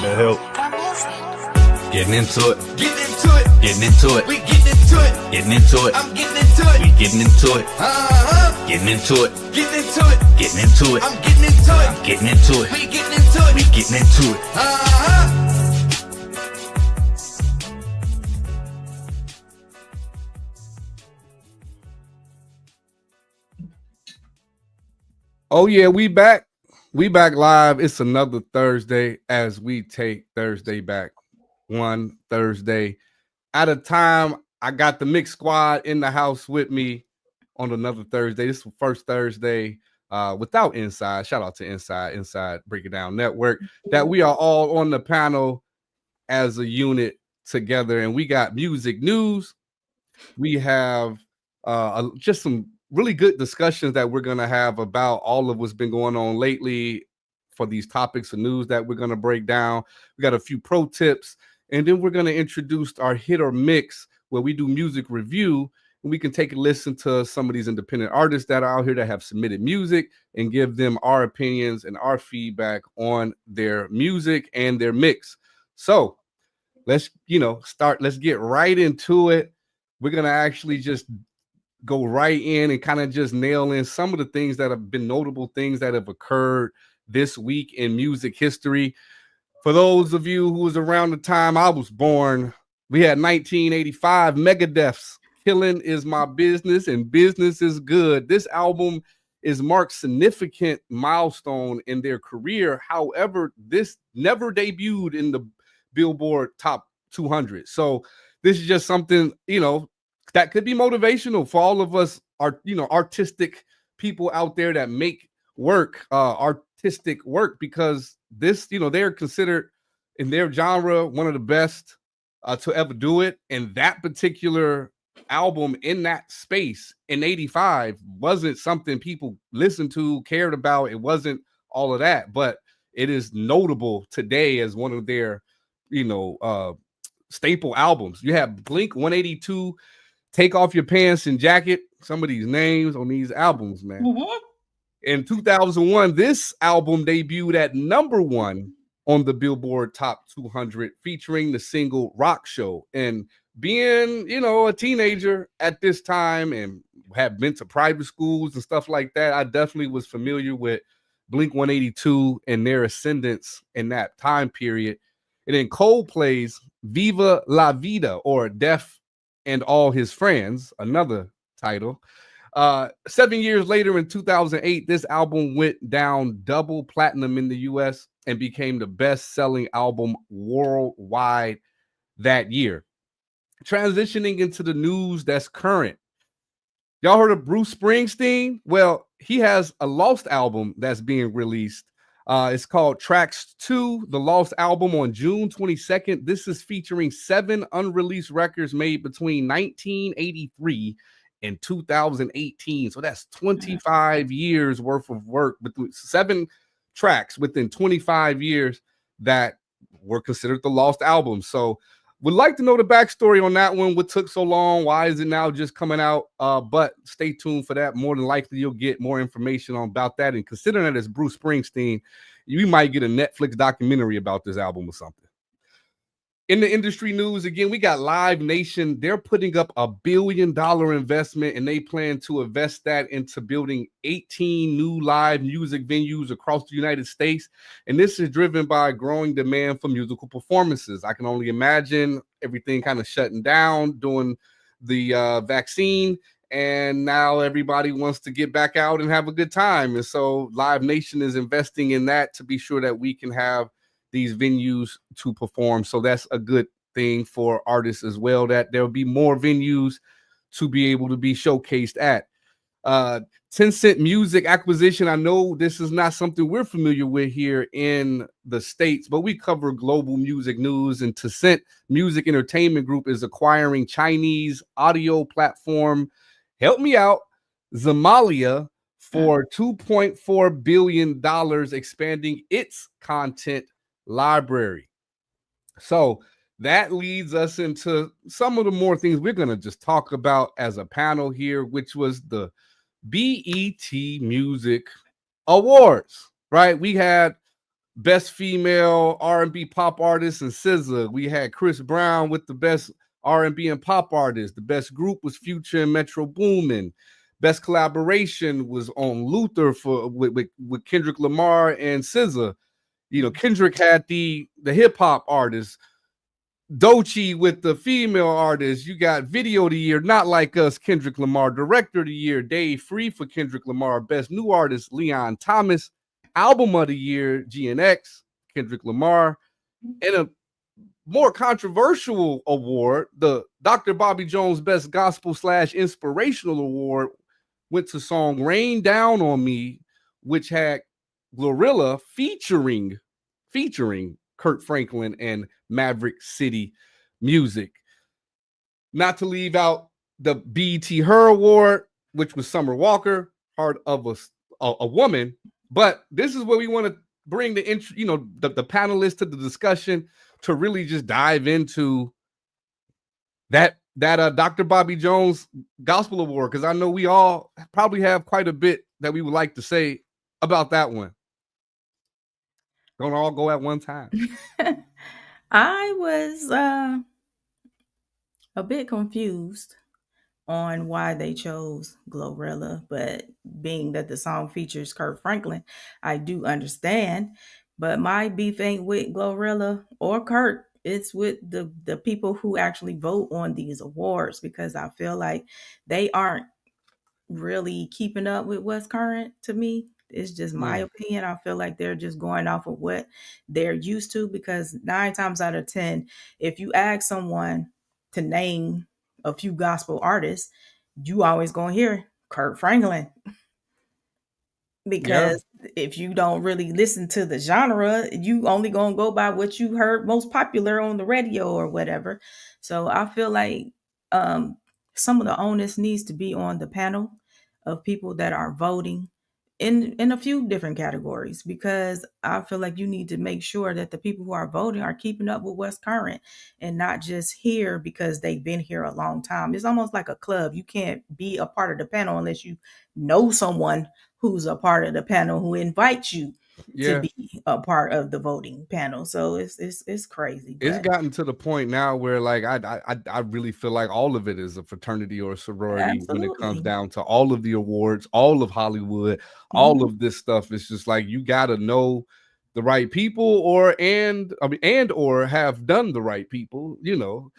Should that help? Getting into it. Getting into it. Getting into it. We getting into it. Getting into it. I'm getting into it. We getting into it. Getting Getting into it. Getting into it. Getting into it. I'm getting into it. I'm getting into it. We getting into it. We getting into it. Oh yeah, we back. We back live. It's another Thursday as we take Thursday back one Thursday at a time. I got the Mix Squad in the house with me on another Thursday. This is the first Thursday without Inside. Shout out to Inside Break It Down Network, that we are all on the panel as a unit together. And we got music news. We have just some really good discussions that we're going to have about all of what's been going on lately for these topics of news that we're going to break down. We got a few pro tips, and then we're going to introduce our hit or mix, where we do music review, and we can take a listen to some of these independent artists that are out here that have submitted music and give them our opinions and our feedback on their music and their mix. So let's get right into it. We're going to actually just go right in and kind of just nail in some of the things that have been notable things that have occurred this week in music history. For those of you who was around the time I was born, we had 1985 Megadeth's Killing Is My Business and Business Is Good. This album marked significant milestone in their career. However, this never debuted in the Billboard Top 200. So this is just something, that could be motivational for all of us, artistic people out there that make artistic work, because this, they're considered in their genre one of the best to ever do it. And that particular album in that space in 85 wasn't something people listened to, cared about. It wasn't all of that, but it is notable today as one of their, staple albums. You have Blink 182, Take Off Your Pants and Jacket. Some of these names on these albums, man. Mm-hmm. In 2001, this album debuted at #1 on the Billboard Top 200, featuring the single Rock Show. And being, a teenager at this time and have been to private schools and stuff like that, I definitely was familiar with Blink 182 and their ascendance in that time period. And then Coldplay's Viva La Vida, or Death and All His Friends, another title. 7 years later, in 2008, this album went down double platinum in the US and became the best-selling album worldwide that year. Transitioning into the news that's current. Y'all heard of Bruce Springsteen? Well, he has a Lost album that's being released. It's called Tracks 2, the Lost album, on June 22nd. This is featuring 7 unreleased records made between 1983 and 2018. So that's 25 years worth of work, between 7 tracks within 25 years that were considered the Lost album. So would like to know the backstory on that one. What took so long? Why is it now just coming out? But stay tuned for that. More than likely, you'll get more information about that. And considering that it's Bruce Springsteen, you might get a Netflix documentary about this album or something. In the industry news, again, we got Live Nation. They're putting up $1 billion investment, and they plan to invest that into building 18 new live music venues across the United States. And this is driven by growing demand for musical performances. I can only imagine everything kind of shutting down during the vaccine, and now everybody wants to get back out and have a good time. And so Live Nation is investing in that to be sure that we can have these venues to perform. So that's a good thing for artists as well, that there'll be more venues to be able to be showcased at. Tencent Music acquisition. I know this is not something we're familiar with here in the States, but we cover global music news, and Tencent Music Entertainment Group is acquiring Chinese audio platform, help me out, Zamalia, for $2.4 billion, expanding its content library. So that leads us into some of the more things we're going to just talk about as a panel here, which was the BET Music Awards, right? We had best female R&B pop artist and SZA. We had Chris Brown with the best R&B and pop artist. The best group was Future and Metro Boomin. Best collaboration was on Luther with Kendrick Lamar and SZA. You know, Kendrick had the hip hop artist. Doechii with the female artist. You got video of the year, Not Like Us, Kendrick Lamar. Director of the year, Dave Free for Kendrick Lamar. Best new artist, Leon Thomas. Album of the year, GNX, Kendrick Lamar. And a more controversial award, the Dr. Bobby Jones Best Gospel / Inspirational Award, went to song Rain Down on Me, which had Glorilla featuring Kurt Franklin and Maverick City Music. Not to leave out the BET Her Award, which was Summer Walker, Heart of a Woman. But this is where we want to bring the panelists to the discussion to really just dive into that Dr. Bobby Jones Gospel Award, because I know we all probably have quite a bit that we would like to say about that one. Don't all go at one time. I was a bit confused on why they chose Glorilla, but being that the song features Kurt Franklin, I do understand. But my beef ain't with Glorilla or Kurt. It's with the people who actually vote on these awards, because I feel like they aren't really keeping up with what's current to me. It's just my opinion. I feel like they're just going off of what they're used to, because 9 times out of 10, if you ask someone to name a few gospel artists, you always gonna hear Kurt Franklin. Because if you don't really listen to the genre, you only gonna go by what you heard most popular on the radio or whatever. So I feel like some of the onus needs to be on the panel of people that are voting in a few different categories, because I feel like you need to make sure that the people who are voting are keeping up with what's current and not just here because they've been here a long time. It's almost like a club. You can't be a part of the panel unless you know someone who's a part of the panel who invites you to be a part of the voting panel. So it's crazy. It's gotten to the point now where, like, I really feel like all of it is a fraternity or a sorority. Absolutely. When it comes down to all of the awards, all of Hollywood, all of this stuff. It's just like you gotta know the right people, or have done the right people. You know,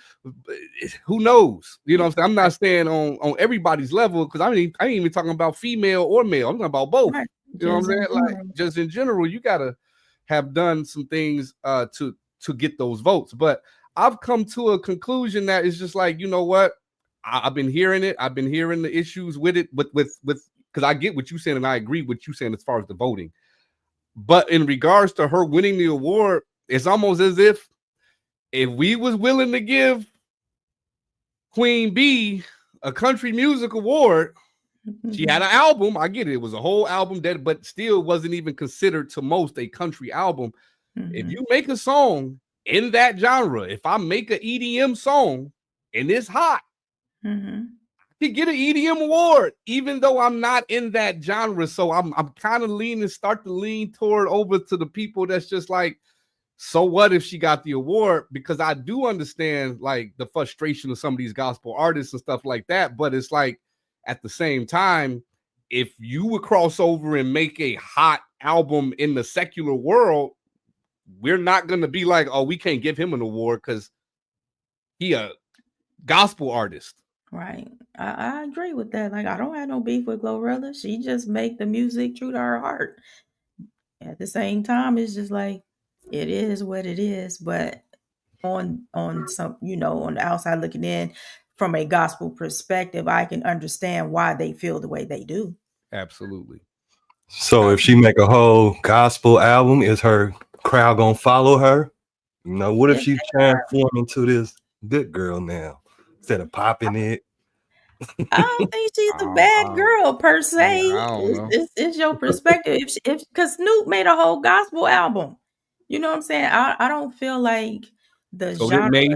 who knows? You know what I'm saying? I'm not saying on everybody's level, because I ain't even talking about female or male. I'm talking about both. Right. You know what I'm saying? Like, just in general, you gotta have done some things to get those votes. But I've come to a conclusion that it's just like, you know what? I've been hearing it. I've been hearing the issues with it, with because I get what you're saying and I agree with you saying as far as the voting. But in regards to her winning the award, it's almost as if we was willing to give Queen Bee a country music award, she had an album. I get it. It was a whole album but still wasn't even considered to most a country album. If you make a song in that genre, if I make an EDM song and it's hot, I could get an EDM award, even though I'm not in that genre. So I'm kind of start to lean toward over to the people that's just like, so what if she got the award? Because I do understand like the frustration of some of these gospel artists and stuff like that. But it's like, at the same time, if you would cross over and make a hot album in the secular world, we're not going to be like, oh, we can't give him an award because he a gospel artist. Right. I agree with that. Like, I don't have no beef with Glorilla. She just make the music true to her heart. At the same time, it's just like, it is what it is. But on some, on the outside looking in, from a gospel perspective, I can understand why they feel the way they do. Absolutely. So if she make a whole gospel album, is her crowd gonna follow her? You know, what if she transform into this good girl now instead of popping it? I don't think she's a bad girl per se. It's your perspective. If because Snoop made a whole gospel album, you know what I'm saying? I don't feel like the genre.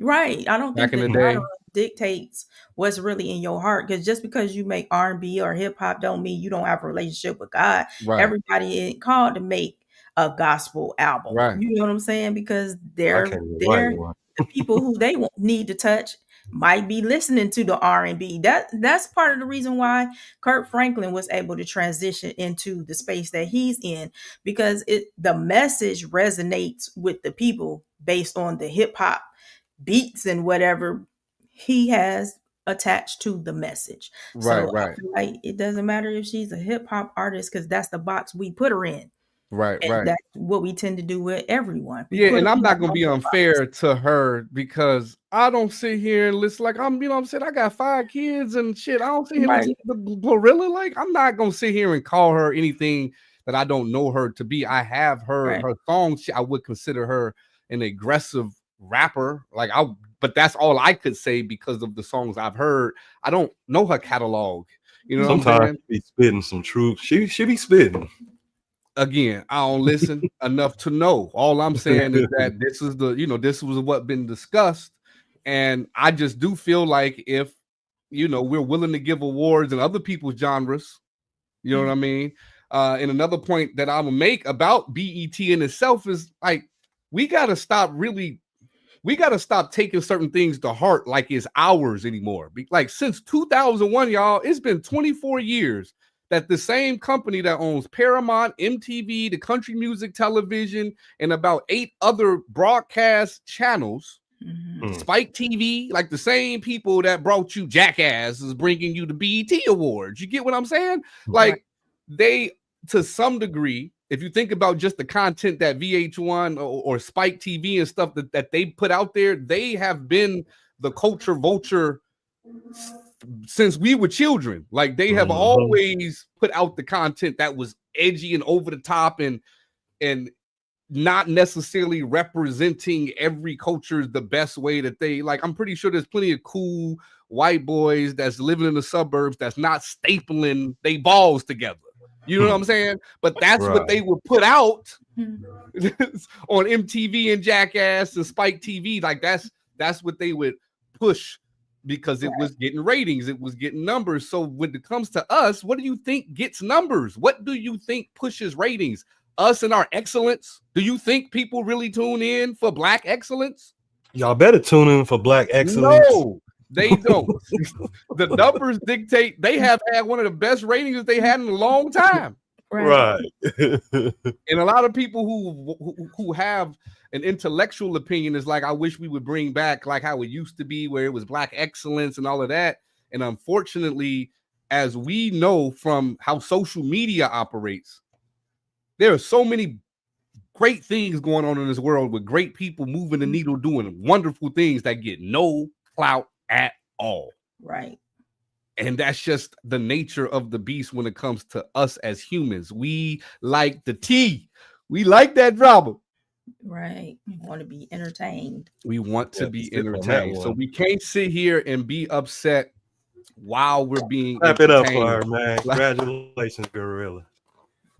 Right. I don't think the genre dictates what's really in your heart, because just because you make R&B or hip hop don't mean you don't have a relationship with God. Right. Everybody ain't called to make a gospel album. Right. You know what I'm saying? Because I they're can't even write one. the people who they need to touch might be listening to the R&B. That's part of the reason why Kurt Franklin was able to transition into the space that he's in, because the message resonates with the people based on the hip hop beats and whatever he has attached to the message. Right, So right. I feel like it doesn't matter if she's a hip hop artist, because that's the box we put her in. Right, And right. that's what we tend to do with everyone. We Yeah, put and them I'm in not a gonna be box. unfair to her because I don't sit here and listen like I'm, you know what I'm saying? I got 5 kids and shit. I don't sit here and Right. listen to the Glorilla. Like, I'm not gonna sit here and call her anything that I don't know her to be. I have heard Right. her songs. I would consider her an aggressive rapper. But that's all I could say because of the songs I've heard. I don't know her catalog. You know what I'm Sometimes saying? she be spitting some truth. She be spitting. Again, I don't listen enough to know. All I'm saying is that this is this was what been discussed, and I just do feel like if we're willing to give awards in other people's genres, you know what I mean. And another point that I will make about BET in itself is like we gotta stop taking certain things to heart like it's ours anymore. Like since 2001, y'all, it's been 24 years that the same company that owns Paramount, MTV, the Country Music Television, and about 8 other broadcast channels, Spike TV, like the same people that brought you Jackass is bringing you the BET Awards. You get what I'm saying? Like they, to some degree, if you think about just the content that VH1 or Spike TV and stuff that they put out there, they have been the culture vulture since we were children. Like they have always put out the content that was edgy and over the top and not necessarily representing every culture the best way that they like. I'm pretty sure there's plenty of cool white boys that's living in the suburbs that's not stapling they balls together. You know what I'm saying? But that's what they would put out on MTV and Jackass and Spike TV. Like that's what they would push because it was getting ratings, it was getting numbers. So when it comes to us, what do you think gets numbers? What do you think pushes ratings? Us and our excellence? Do you think people really tune in for Black excellence? Y'all better tune in for Black excellence. No, they don't. The numbers dictate. They have had one of the best ratings they had in a long time. Right. And a lot of people who have an intellectual opinion is like, I wish we would bring back like how it used to be, where it was Black excellence and all of that. And unfortunately, as we know from how social media operates, there are so many great things going on in this world with great people moving the needle, doing wonderful things that get no clout at all. Right. And that's just the nature of the beast when it comes to us as humans. We like the tea. We like that drama. Right. We want to be entertained. We want to be entertained. So we can't sit here and be upset while we're being Clap it up for her, man. Congratulations, Gorilla.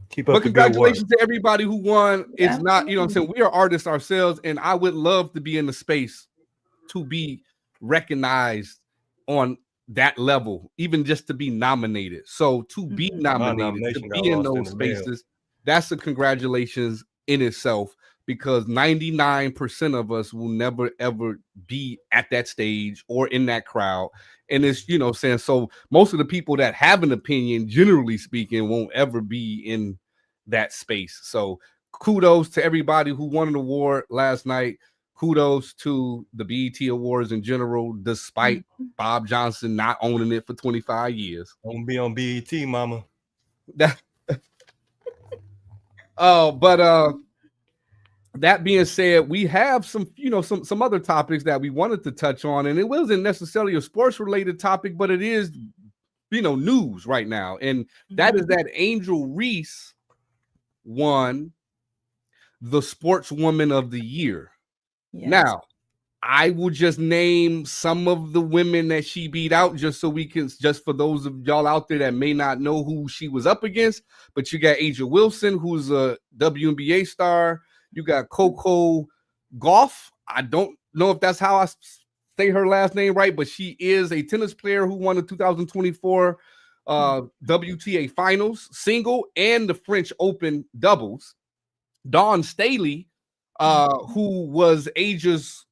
Keep up. But congratulations to everybody who won. It's not, you know what I'm saying? We are artists ourselves, and I would love to be in the space to be recognized on that level, even just to be nominated. So to be nominated, to be in those spaces, that's a congratulations in itself, because 99% of us will never ever be at that stage or in that crowd. And it's, you know, saying, so most of the people that have an opinion, generally speaking, won't ever be in that space. So kudos to everybody who won an award last night. Kudos to the BET Awards in general, despite Bob Johnson not owning it for 25 years. Don't be on BET, mama. That being said, we have some other topics that we wanted to touch on, and it wasn't necessarily a sports related topic, but it is, news right now. And that is that Angel Reese won the Sportswoman of the Year. Yes. Now, I will just name some of the women that she beat out just for those of y'all out there that may not know who she was up against. But you got Aja Wilson, who's a WNBA star. You got Coco Gauff. I don't know if that's how I say her last name right, but she is a tennis player who won the 2024 WTA Finals single and the French Open doubles. Dawn Staley, who was Asia's,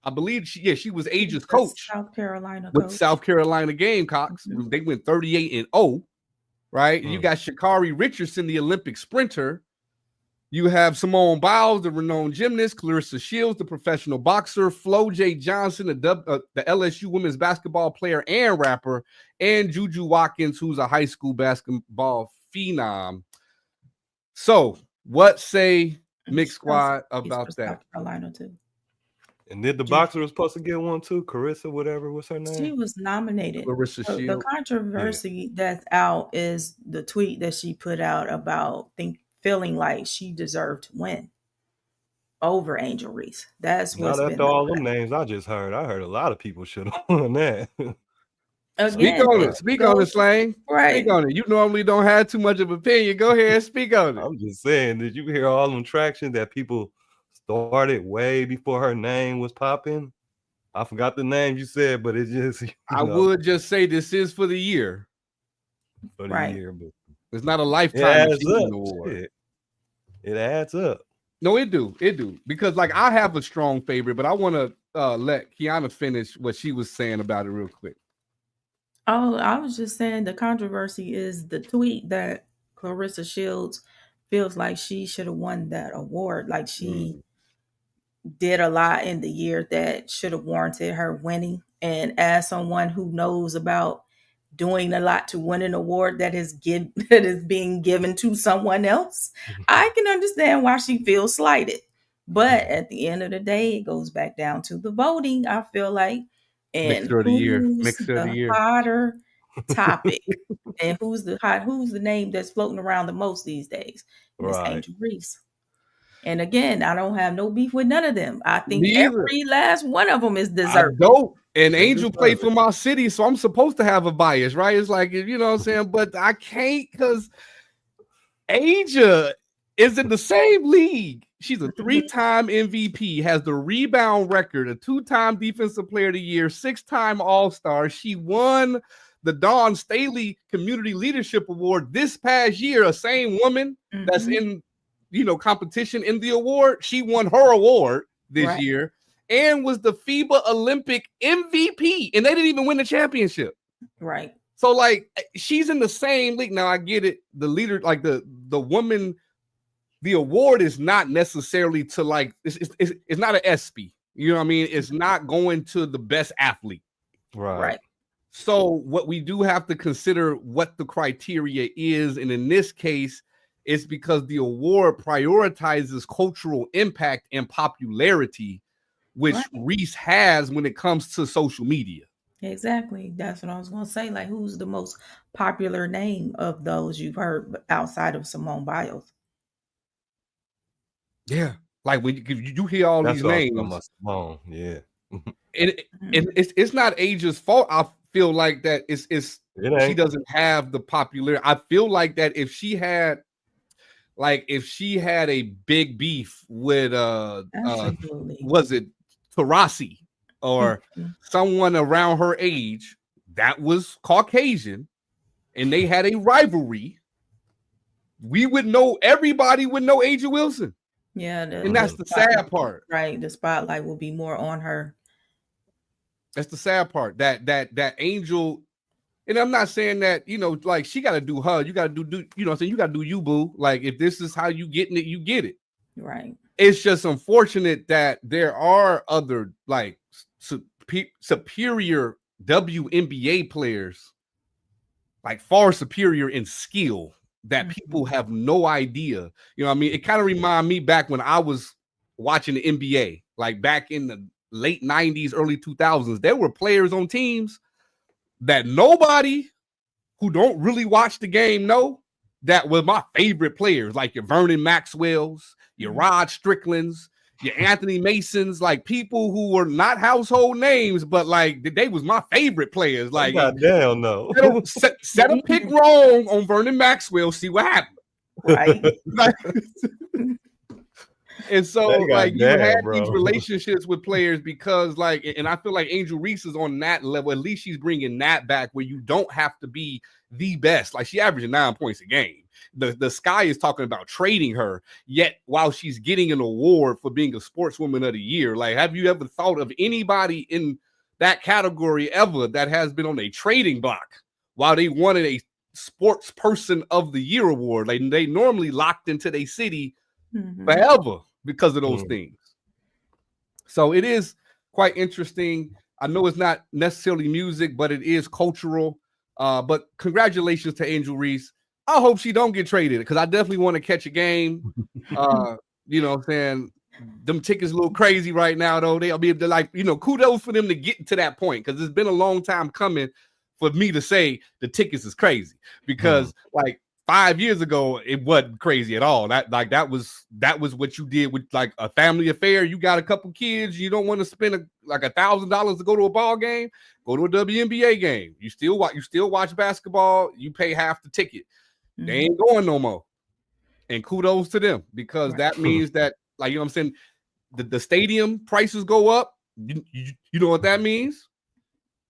I believe she was Asia's coach South Carolina with coach. South Carolina Gamecocks. They went 38-0, right? You got Sha'Carri Richardson, the Olympic sprinter. You have Simone Biles, the renowned gymnast, Clarissa Shields, the professional boxer, Flo J. Johnson, the LSU women's basketball player and rapper, and Juju Watkins, who's a high school basketball phenom. So, what say Mix Squad about that? South Carolina too. And did the boxer was supposed to get one too? Carissa, whatever, what's her name? She was nominated. Clarissa The Shields. controversy that's out is the tweet that she put out about feeling like she deserved to win over Angel Reese. That's what's Not been after all them names I just heard. I heard a lot of people should have won that. Speak on it. Speak on it, Slang. Right. Speak on it. You normally don't have too much of opinion. Go ahead and speak on it. I'm just saying, did you hear all them traction that people started way before her name was popping? I forgot the name you said, but it just I would just say this is for the year. For the year, but it's not a lifetime achievement award. Shit. It adds up. No, it do. Because like I have a strong favorite, but I want to let Kiana finish what she was saying about it real quick. Oh, I was just saying the controversy is the tweet that Clarissa Shields feels like she should have won that award. Like she did a lot in the year that should have warranted her winning. And as someone who knows about doing a lot to win an award that is being given to someone else, I can understand why she feels slighted. But at the end of the day, it goes back down to the voting, I feel like. And Mixer of the year. Mixer of the year. Hotter topic. And who's the name that's floating around the most these days? It's Angel Reese. And again, I don't have no beef with none of them. I think every last one of them is deserving. And Angel played for my city, so I'm supposed to have a bias, right? It's like, you know what I'm saying? But I can't because Asia is in the same league. She's a 3-time MVP, has the rebound record, a 2-time Defensive Player of the Year, 6-time All-Star. She won the Dawn Staley Community Leadership Award this past year. A same woman that's in, competition in the award. She won her award this year and was the FIBA Olympic MVP, and they didn't even win the championship. Right. So, like, she's in the same league. Now, I get it. The leader, like the woman. The award is not necessarily to like it's not an ESPY. You know what I mean? It's not going to the best athlete. Right. So what we do have to consider what the criteria is, and in this case, it's because the award prioritizes cultural impact and popularity, which Reese has when it comes to social media. Exactly. That's what I was going to say. Like, who's the most popular name of those you've heard outside of Simone Biles? Yeah, like when you hear all these names, it's not Asia's fault. I feel like that she doesn't have the popularity. I feel like that if she had a big beef with was it Tarasi or someone around her age that was Caucasian, and they had a rivalry, everybody would know Asia Wilson. Yeah, and that's the sad part, right? The spotlight will be more on her. That's the sad part. That Angel, and I'm not saying that like she got to do her. You got to do what I'm saying. You got to do you, boo. Like if this is how you getting it, you get it. Right. It's just unfortunate that there are other like superior WNBA players, like far superior in skill, that people have no idea. You know what I mean? It kind of reminds me back when I was watching the NBA, like back in the late 90s, early 2000s. There were players on teams that nobody who don't really watch the game know that were my favorite players, like your Vernon Maxwell's, your Rod Strickland's, your Anthony Mason's, like people who were not household names, but like they was my favorite players. Like, goddamn, no. Set a pick wrong on Vernon Maxwell, see what happened. Right. And so, They got like, you had bad, these bro. relationships with players because, like, and I feel like Angel Reese is on that level. At least she's bringing that back where you don't have to be the best. Like, she averaging 9 points a game. The Sky is talking about trading her, yet while she's getting an award for being a sportswoman of the year. Like, have you ever thought of anybody in that category ever that has been on a trading block while they wanted a sports person of the year award? Like, they normally locked into their city forever because of those things. So it is quite interesting. I know it's not necessarily music, but it is cultural. But congratulations to Angel Reese. I hope she don't get traded because I definitely want to catch a game. You know what I'm saying? Them tickets a little crazy right now, though. They'll be able to, like, you know, kudos for them to get to that point because it's been a long time coming for me to say the tickets is crazy because like 5 years ago it wasn't crazy at all. That was what you did with like a family affair. You got a couple kids, you don't want to spend like $1,000 to go to a ball game. Go to a WNBA game. You still watch basketball. You pay half the ticket. They ain't going no more. And kudos to them because that means that, like, you know what I'm saying, the stadium prices go up. You know what that means?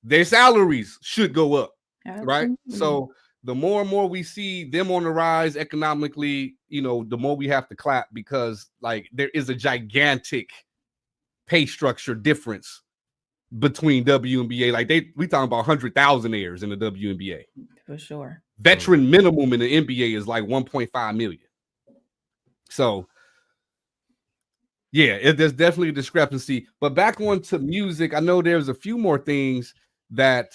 Their salaries should go up, right? So the more and more we see them on the rise economically, you know, the more we have to clap because, like, there is a gigantic pay structure difference between WNBA. Like, we talking about 100,000 in the WNBA. For sure. Veteran minimum in the NBA is like 1.5 million. So, yeah, there's definitely a discrepancy. But back on to music, I know there's a few more things that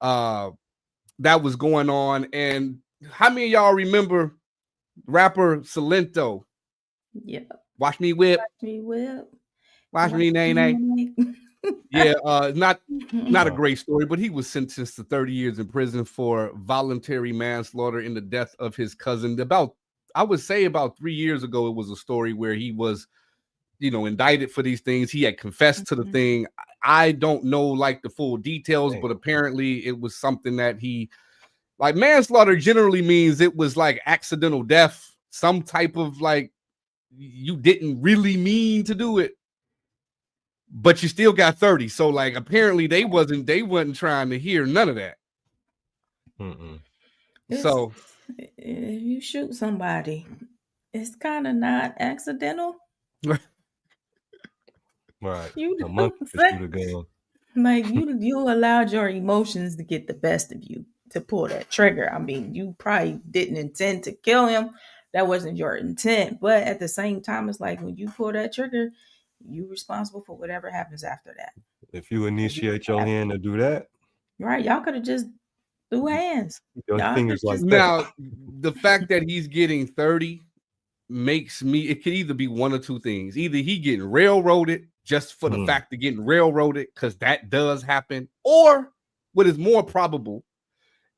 that was going on. And how many of y'all remember rapper Salento? Yeah. Watch me whip. Watch me whip. Watch me nay. Yeah, not a great story, but he was sentenced to 30 years in prison for voluntary manslaughter in the death of his cousin. I would say about 3 years ago, it was a story where he was, you know, indicted for these things. He had confessed to the thing. I don't know like the full details, but apparently it was something that like manslaughter generally means it was like accidental death, some type of like you didn't really mean to do it, but you still got 30. So like apparently they wasn't trying to hear none of that. So if you shoot somebody, it's kind of not accidental. Right. You A know monkey what could I'm shoot a gun. Like you allowed your emotions to get the best of you to pull that trigger. I mean, you probably didn't intend to kill him. That wasn't your intent. But at the same time, it's like when you pull that trigger, you're responsible for whatever happens after that. If you initiate your hand to do that, right? Y'all could have just threw hands. Your Y'all fingers like that. Now, the fact that he's getting 30 makes me, it could either be one or two things. Either he getting railroaded just for the fact of getting railroaded, because that does happen, or what is more probable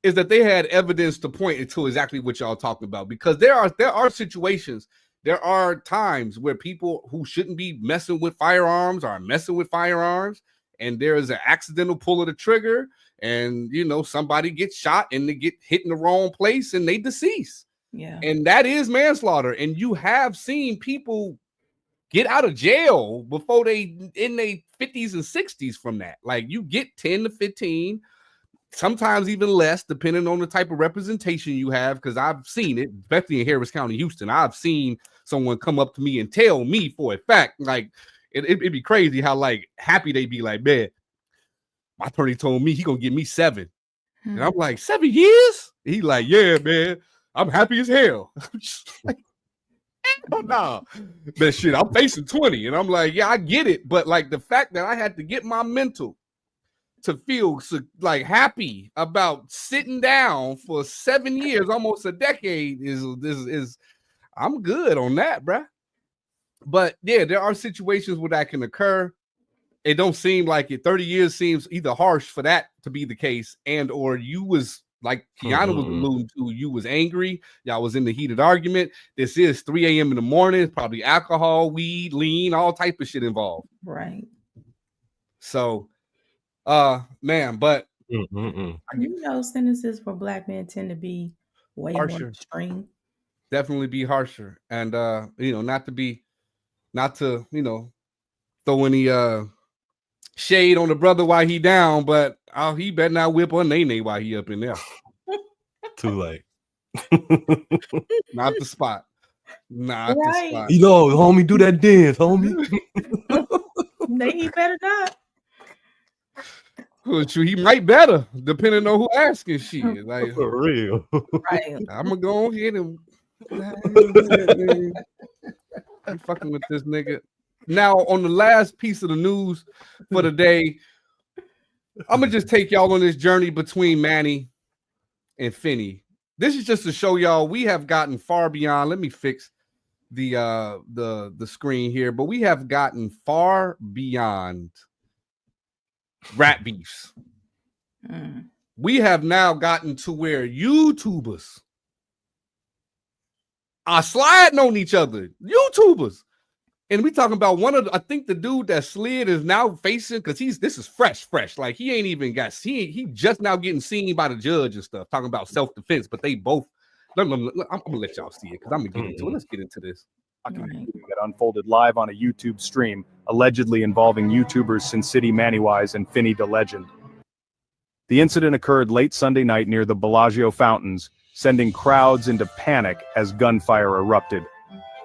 is that they had evidence to point to exactly what y'all talking about. Because there are situations, there are times where people who shouldn't be messing with firearms are messing with firearms, and there is an accidental pull of the trigger, and you know somebody gets shot and they get hit in the wrong place and they deceased. Yeah. And that is manslaughter. And you have seen people get out of jail before they in their 50s and 60s from that. Like you get 10 to 15, sometimes even less, depending on the type of representation you have. Because I've seen it, especially in Harris County, Houston. I've seen someone come up to me and tell me for a fact, like it'd be crazy how like happy they be like, man, my attorney told me he gonna give me 7. And I'm like, 7 years? He like, yeah, man, I'm happy as hell. I'm just like, oh no, but shit, I'm facing 20, and I'm like, yeah, I get it, but like the fact that I had to get my mental to feel so, like happy about sitting down for 7 years, almost a decade, is I'm good on that, bruh. But yeah, there are situations where that can occur. It don't seem like it. 30 years seems either harsh for that to be the case, and or you was like Kiana was alluding to, you was angry. Y'all was in the heated argument. This is 3 a.m. in the morning, probably alcohol, weed, lean, all type of shit involved. Right. So, man, but you know, sentences for Black men tend to be way harsher. more extreme. Definitely be harsher, and you know, not to be not to, throw any shade on the brother while he down, but he better not whip on Nene while he up in there. Too late. Not the spot. Not the spot. Homie, do that dance, homie. He better not. He might better, depending on who asking shit. Like, for real. Right. I'm gonna go ahead and I'm fucking with this nigga. Now, on the last piece of the news for the day, I'm gonna just take y'all on this journey between Manny and Finney. This is just to show y'all we have gotten far beyond. Let me fix the screen here, but we have gotten far beyond rap beefs. We have now gotten to where YouTubers are sliding on each other. YouTubers. And we talking about I think the dude that slid is now facing, because this is fresh. Like he ain't even got seen. He just now getting seen by the judge and stuff, talking about self-defense. But they both, I'm gonna let y'all see it because I'm gonna get into it. Let's get into this. That unfolded live on a YouTube stream, allegedly involving YouTubers Sin City Mannywise and Finney the Legend. The incident occurred late Sunday night near the Bellagio fountains, sending crowds into panic as gunfire erupted.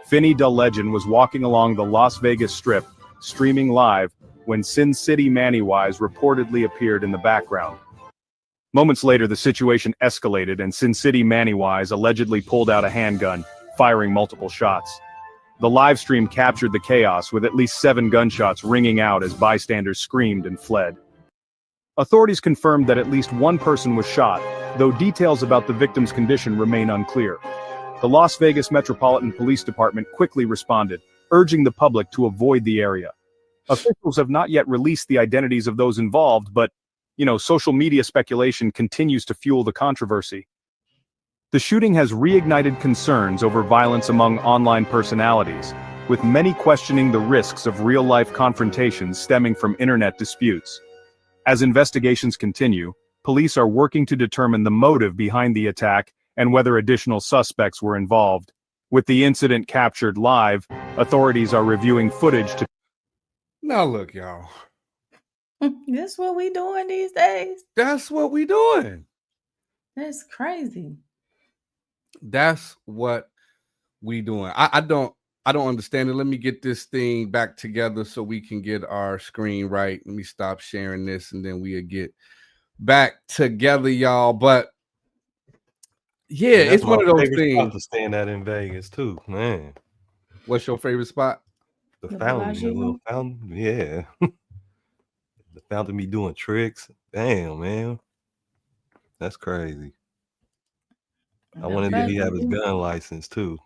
Finney the Legend was walking along the Las Vegas Strip, streaming live, when Sin City Mannywise reportedly appeared in the background. Moments later, the situation escalated and Sin City Mannywise allegedly pulled out a handgun, firing multiple shots. The live stream captured the chaos, with at least 7 gunshots ringing out as bystanders screamed and fled. Authorities confirmed that at least 1 person was shot, though details about the victim's condition remain unclear. The Las Vegas Metropolitan Police Department quickly responded, urging the public to avoid the area. Officials have not yet released the identities of those involved, but, social media speculation continues to fuel the controversy. The shooting has reignited concerns over violence among online personalities, with many questioning the risks of real-life confrontations stemming from internet disputes. As investigations continue, police are working to determine the motive behind the attack and whether additional suspects were involved. With the incident captured live, authorities are reviewing footage to... Now look, y'all. That's what we doing these days. That's what we doing. That's crazy. That's what we doing. I don't understand it. Let me get this thing back together so we can get our screen right. Let me stop sharing this and then we'll get back together, y'all. But yeah, it's one of those things. To stand out in Vegas too, man. What's your favorite spot? The fountain, the little fountain. Yeah. The fountain be doing tricks. Damn, man. That's crazy. I wanted that he have his gun license too.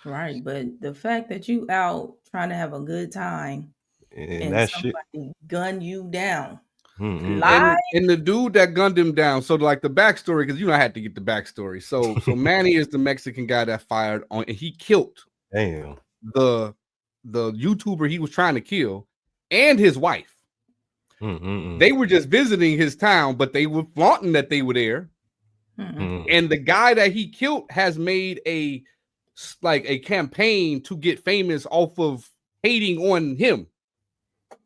Right, but the fact that you out trying to have a good time and that somebody gun you down. And the dude that gunned him down, so like the backstory, because I had to get the backstory. So Manny is the Mexican guy that fired on, and he killed the YouTuber he was trying to kill and his wife. They were just visiting his town, but they were flaunting that they were there. And the guy that he killed has made a campaign to get famous off of hating on him.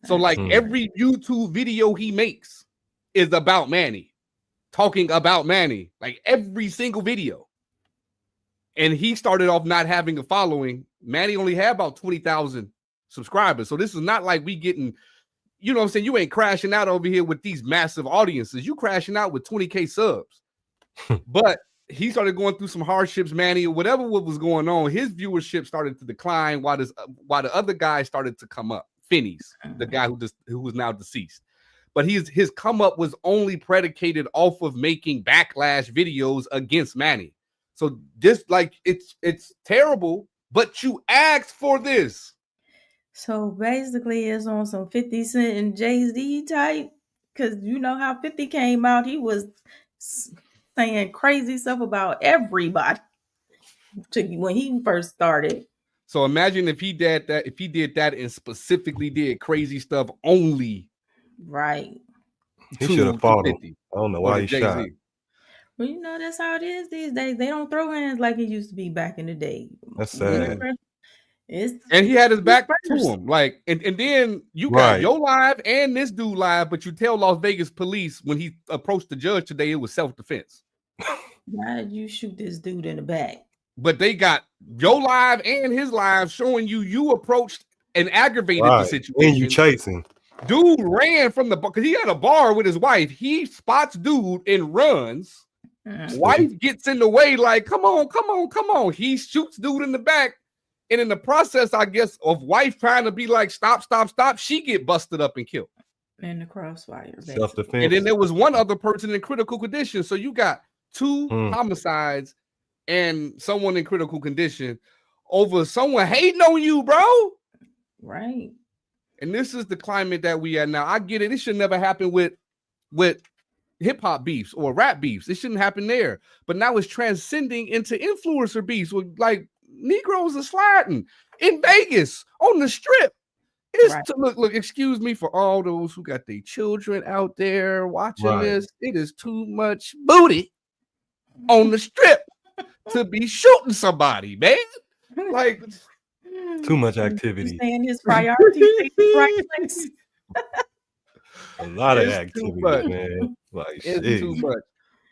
So every YouTube video he makes is about Manny, talking about Manny, like every single video. And he started off not having a following. Manny only had about 20,000 subscribers. So this is not like we getting, what I'm saying? You ain't crashing out over here with these massive audiences. You crashing out with 20K subs. But he started going through some hardships, Manny, or whatever what was going on. His viewership started to decline while the other guy started to come up. Finney's, the guy who was now deceased. But his come up was only predicated off of making backlash videos against Manny. So this, it's terrible, but you asked for this. So basically it's on some 50 Cent and Jay-Z type, because you know how 50 came out, he was saying crazy stuff about everybody when he first started. So imagine if he did that and specifically did crazy stuff only. Right. He should have fought him. I don't know why he shot. Well, that's how it is these days. They don't throw hands like it used to be back in the day. That's sad. And he had his back to first. him. Like, and then you got Right. your live and this dude live, but you tell Las Vegas police when he approached the judge today, it was self-defense. Why did you shoot this dude in the back? But they got your live and his live showing you approached and aggravated the Right. situation. And you chasing. Dude ran from the bar because he had a bar with his wife. He spots dude and runs. Wife gets in the way, like, come on. He shoots dude in the back. And in the process, I guess, of wife trying to be like, stop, she get busted up and killed. In the crossfire. Self-defense. And then there was one other person in critical condition. So you got two homicides and someone in critical condition over someone hating on you, bro. Right. And this is the climate that we are now. I get it. It should never happen with hip-hop beefs or rap beefs. It shouldn't happen there. But now it's transcending into influencer beefs with like Negroes are sliding in Vegas on the strip. It's Right. look, excuse me for all those who got their children out there watching this. It is too much booty on the strip to be shooting somebody, man. Like too much activity. Saying his priorities in the right place. A lot of It's activity, too much. man. Like it's shit. too much.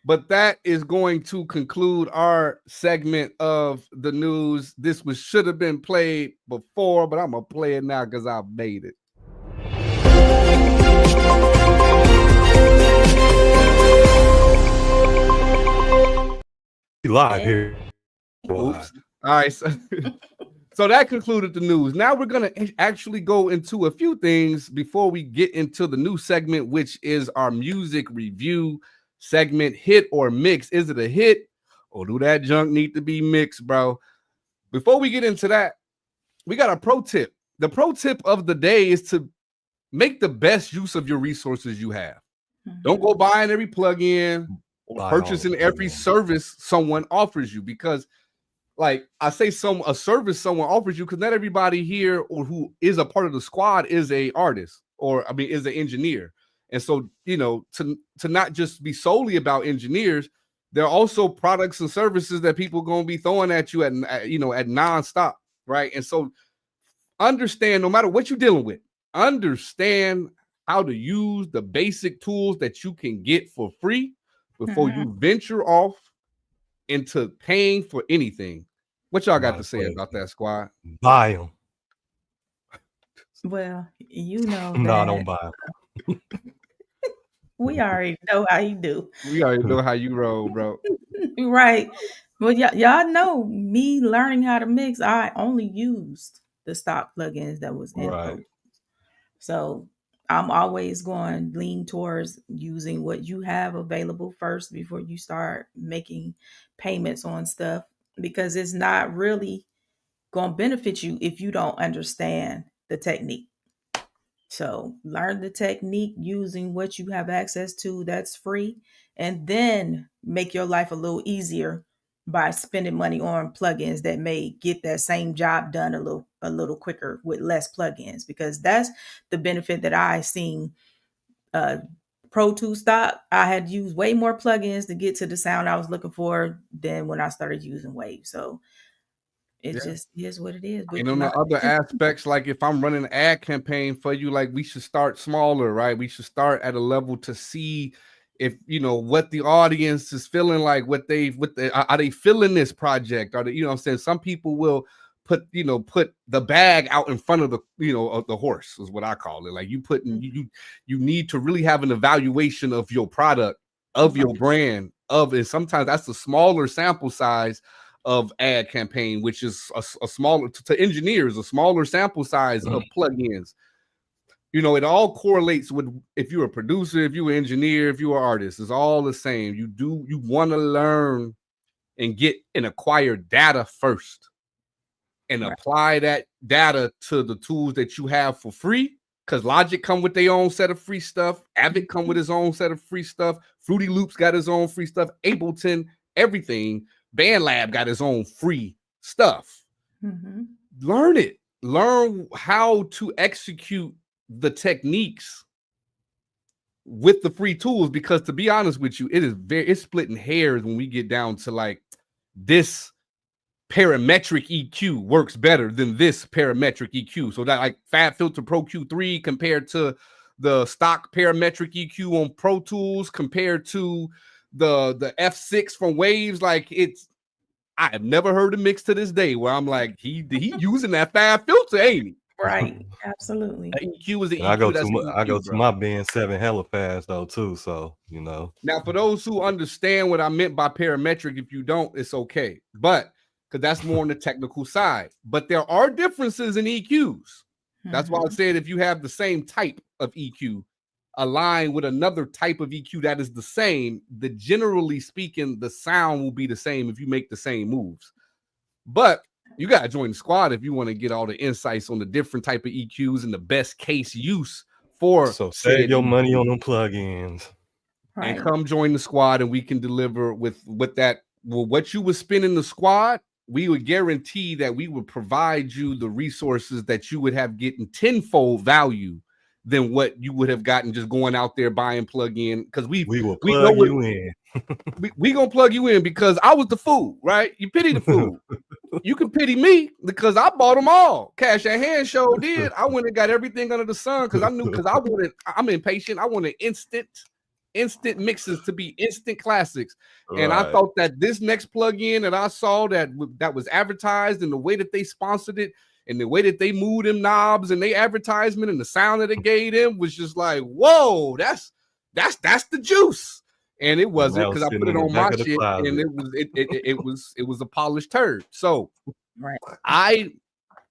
But that is going to conclude our segment of the news. This should have been played before, but I'm gonna play it now because I made it. Live here. Oops. All right. So that concluded the news. Now we're going to actually go into a few things before we get into the new segment, which is our music review segment. Hit or mix? Is it a hit or do that junk need to be mixed, bro? Before we get into that, we got a pro tip. The pro tip of the day is to make the best use of your resources you have. Don't go buying every plugin or purchasing every service someone offers you, because like I say, a service someone offers you, because not everybody here or who is a part of the squad is a artist or is an engineer. And so, to not just be solely about engineers, there are also products and services that people going to be throwing at you at nonstop, right? And so understand, no matter what you're dealing with, understand how to use the basic tools that you can get for free before you venture off into paying for anything. What y'all got to say about that, squad? Buy them. Well, no, I don't buy them. We already know how you do. We already know how you roll, bro. Right. Well, y'all know me learning how to mix. I only used the stock plugins that was in Pro. So I'm always going to lean towards using what you have available first before you start making payments on stuff, because it's not really going to benefit you if you don't understand the technique. So learn the technique using what you have access to that's free, and then make your life a little easier by spending money on plugins that may get that same job done a little quicker with less plugins, because that's the benefit that I seen. Pro 2 stock, I had used way more plugins to get to the sound I was looking for than when I started using Wave. So it just is what it is. But and on the other aspects, like if I'm running an ad campaign for you, like we should start smaller, right? We should start at a level to see if what the audience is feeling like, are they feeling this project? Are they, I'm saying, some people will put the bag out in front of the horse, is what I call it. Like you need to really have an evaluation of your product, of your brand, and sometimes that's a smaller sample size of ad campaign, which is a smaller, to engineers, a smaller sample size of plugins. It all correlates with if you're a producer, if you're an engineer, if you're an artist, it's all the same. You want to learn and get and acquire data first, and apply that data to the tools that you have for free. Because Logic come with their own set of free stuff. Avid come with his own set of free stuff. Fruity Loops got his own free stuff. Ableton, everything. BandLab got his own free stuff. Learn it. Learn how to execute the techniques with the free tools, because to be honest with you, it's splitting hairs when we get down to like this parametric EQ works better than this parametric EQ. So that like Fab Filter Pro Q3 compared to the stock parametric EQ on Pro Tools compared to the F6 from Waves, like I have never heard a mix to this day where I'm like, he using that Fab Filter, ain't he? Right, absolutely. That EQ is the EQ. I go to my band 7 hella fast though too, so you know. Now, for those who understand what I meant by parametric, if you don't, it's okay. But because that's more on the technical side. But there are differences in EQs. That's why I said if you have the same type of EQ aligned with another type of EQ that is the same, generally speaking, the sound will be the same if you make the same moves. But you got to join the squad if you want to get all the insights on the different type of EQs and the best case use for. So save your money on them plugins. Right. And come join the squad, and we can deliver with that. Well, what you would spend in the squad, we would guarantee that we would provide you the resources that you would have getting tenfold value than what you would have gotten just going out there buying plug-in. Because we will plug you in. we gonna plug you in because I was the fool, right? You pity the fool. You can pity me because I bought them all. Cash at hand show did. I went and got everything under the sun because I knew, because I'm impatient. I wanted instant mixes to be instant classics. Right. And I thought that this next plug-in that I saw that was advertised, and the way that they sponsored it and the way that they moved them knobs and they advertisement and the sound that it gave them was just like, whoa, that's the juice. And it wasn't, because I put it on my shit and it was a polished turd. So right. I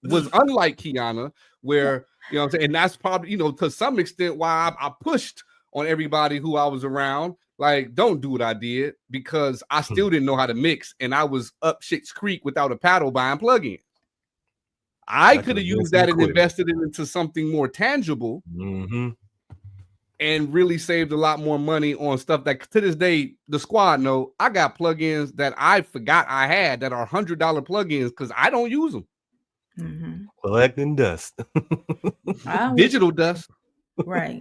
was unlike Kiana, where, you know what I'm saying, and that's probably, you know, to some extent why I pushed on everybody who I was around, like, don't do what I did, because I still didn't know how to mix, and I was up Shit's Creek without a paddle buying plugins. I could have used that and invested it into something more tangible, and really saved a lot more money on stuff that, to this day, the squad know I got plugins that I forgot I had that are $100 plugins because I don't use them. Collecting dust. Digital dust. Right.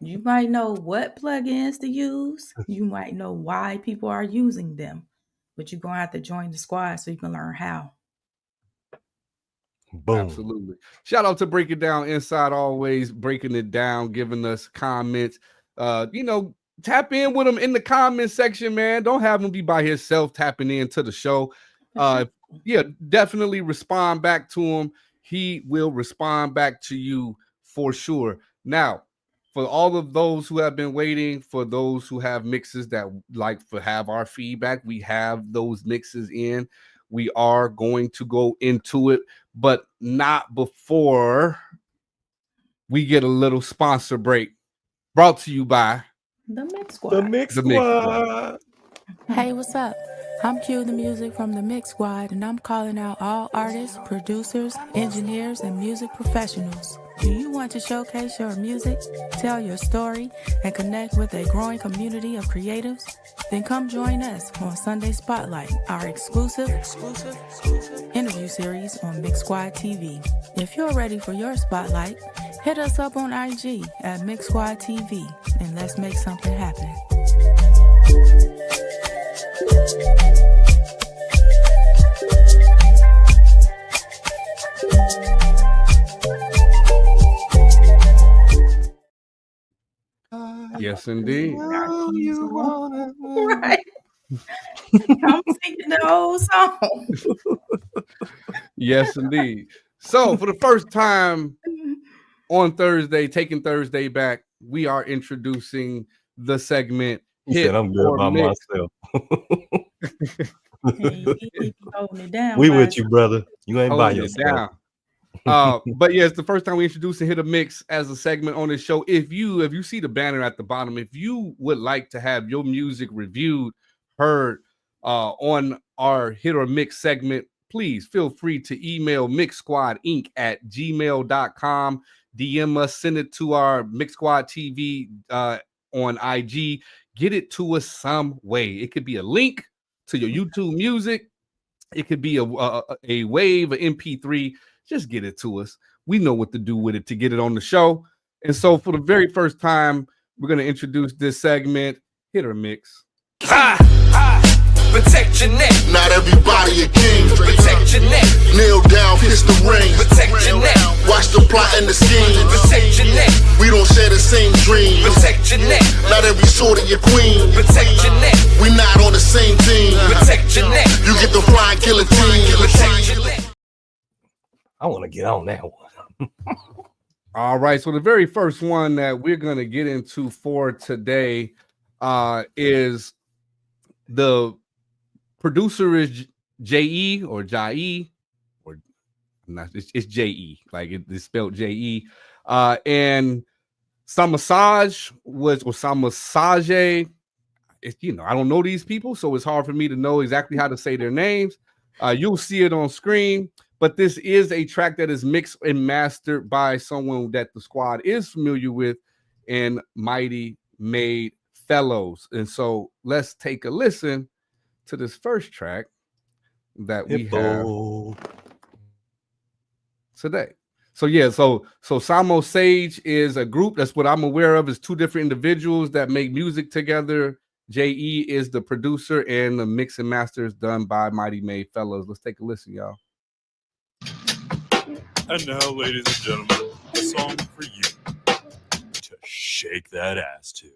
You might know what plugins to use. You might know why people are using them, but you're going to have to join the squad so you can learn how. Boom. Absolutely. Shout out to Break It Down Inside, always breaking it down, giving us comments. You know, tap in with him in the comment section, man. Don't have him be by himself tapping into the show. Yeah, definitely respond back to him. He will respond back to you for sure. Now, for all of those who have been waiting, for those who have mixes that like to have our feedback, we have those mixes in. We are going to go into it, but not before we get a little sponsor break. Brought to you by the Mix Squad. The Mix Squad. Hey, what's up? I'm Q, the music from the Mix Squad, and I'm calling out all artists, producers, engineers, and music professionals. Do you want to showcase your music, tell your story, and connect with a growing community of creatives? Then come join us on Sunday Spotlight, our exclusive interview series on Mixsquadtv. If you're ready for your spotlight, hit us up on IG at Mixsquadtv, and let's make something happen. Yes, indeed. Right. I'm singing the whole song. Yes, indeed. So, for the first time on Thursday, taking Thursday back, we are introducing the segment. I'm good by myself. Hey, holding it down, we with you, brother. You ain't by yourself. But yeah, it's the first time we introduce and hit a mix as a segment on this show. If you see the banner at the bottom, if you would like to have your music reviewed, heard on our hit or mix segment, please feel free to email mixsquadinc@gmail.com. DM us, send it to our Mixsquadtv on IG. Get it to us some way. It could be a link to your YouTube music. It could be a wave, an MP3. Just get it to us. We know what to do with it to get it on the show. And so for the very first time, we're going to introduce this segment, Hit or Mix. Protect your neck. Not everybody a king. Protect your neck. Kneel down, kiss the ring. Protect your neck. Watch the plot and the scheme. Protect your neck. We don't share the same dream. Protect your neck. Not every sword of your queen. Protect your neck. We not on the same team. Protect your neck. You get the flying guillotine. Protect your neck. I want to get on that one. All right, so the very first one that we're going to get into for today is the producer is J.E. or Jai, or not, it's J.E. Like it's spelled J.E. And Samasage was, or Samasage. It's, you know, I don't know these people, so it's hard for me to know exactly how to say their names. You'll see it on screen. But this is a track that is mixed and mastered by someone that the squad is familiar with, and Mighty Made Fellows. And so let's take a listen to this first track that we have today. So yeah, so Samo Sage is a group. That's what I'm aware of, is two different individuals that make music together. J.E. is the producer, and the mix and master is done by Mighty Made Fellows. Let's take a listen, y'all. And now, ladies and gentlemen, a song for you to shake that ass to.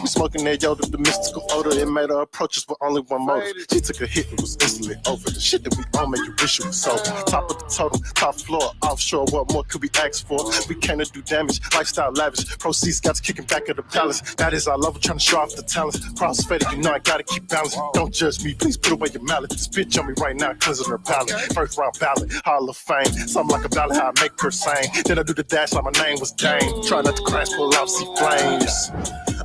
We smoking that yo, the mystical odor. It made her approach us with only one motive. She took a hit and was instantly over. The shit that we all make you wish you was sober. Top of the totem, top floor, offshore. What more could we ask for? We came to do damage, lifestyle lavish. Proceeds got us kicking back at the palace. That is our level, trying to show off the talents. Crossfaded, you know I gotta keep balance. Don't judge me, please put away your mallet. This bitch on me right now, cleansing her palate. First round ballot, Hall of Fame. Something like a ballad, how I make her sing. Then I do the dash like my name was Dane. Try not to crash, pull out, see flames.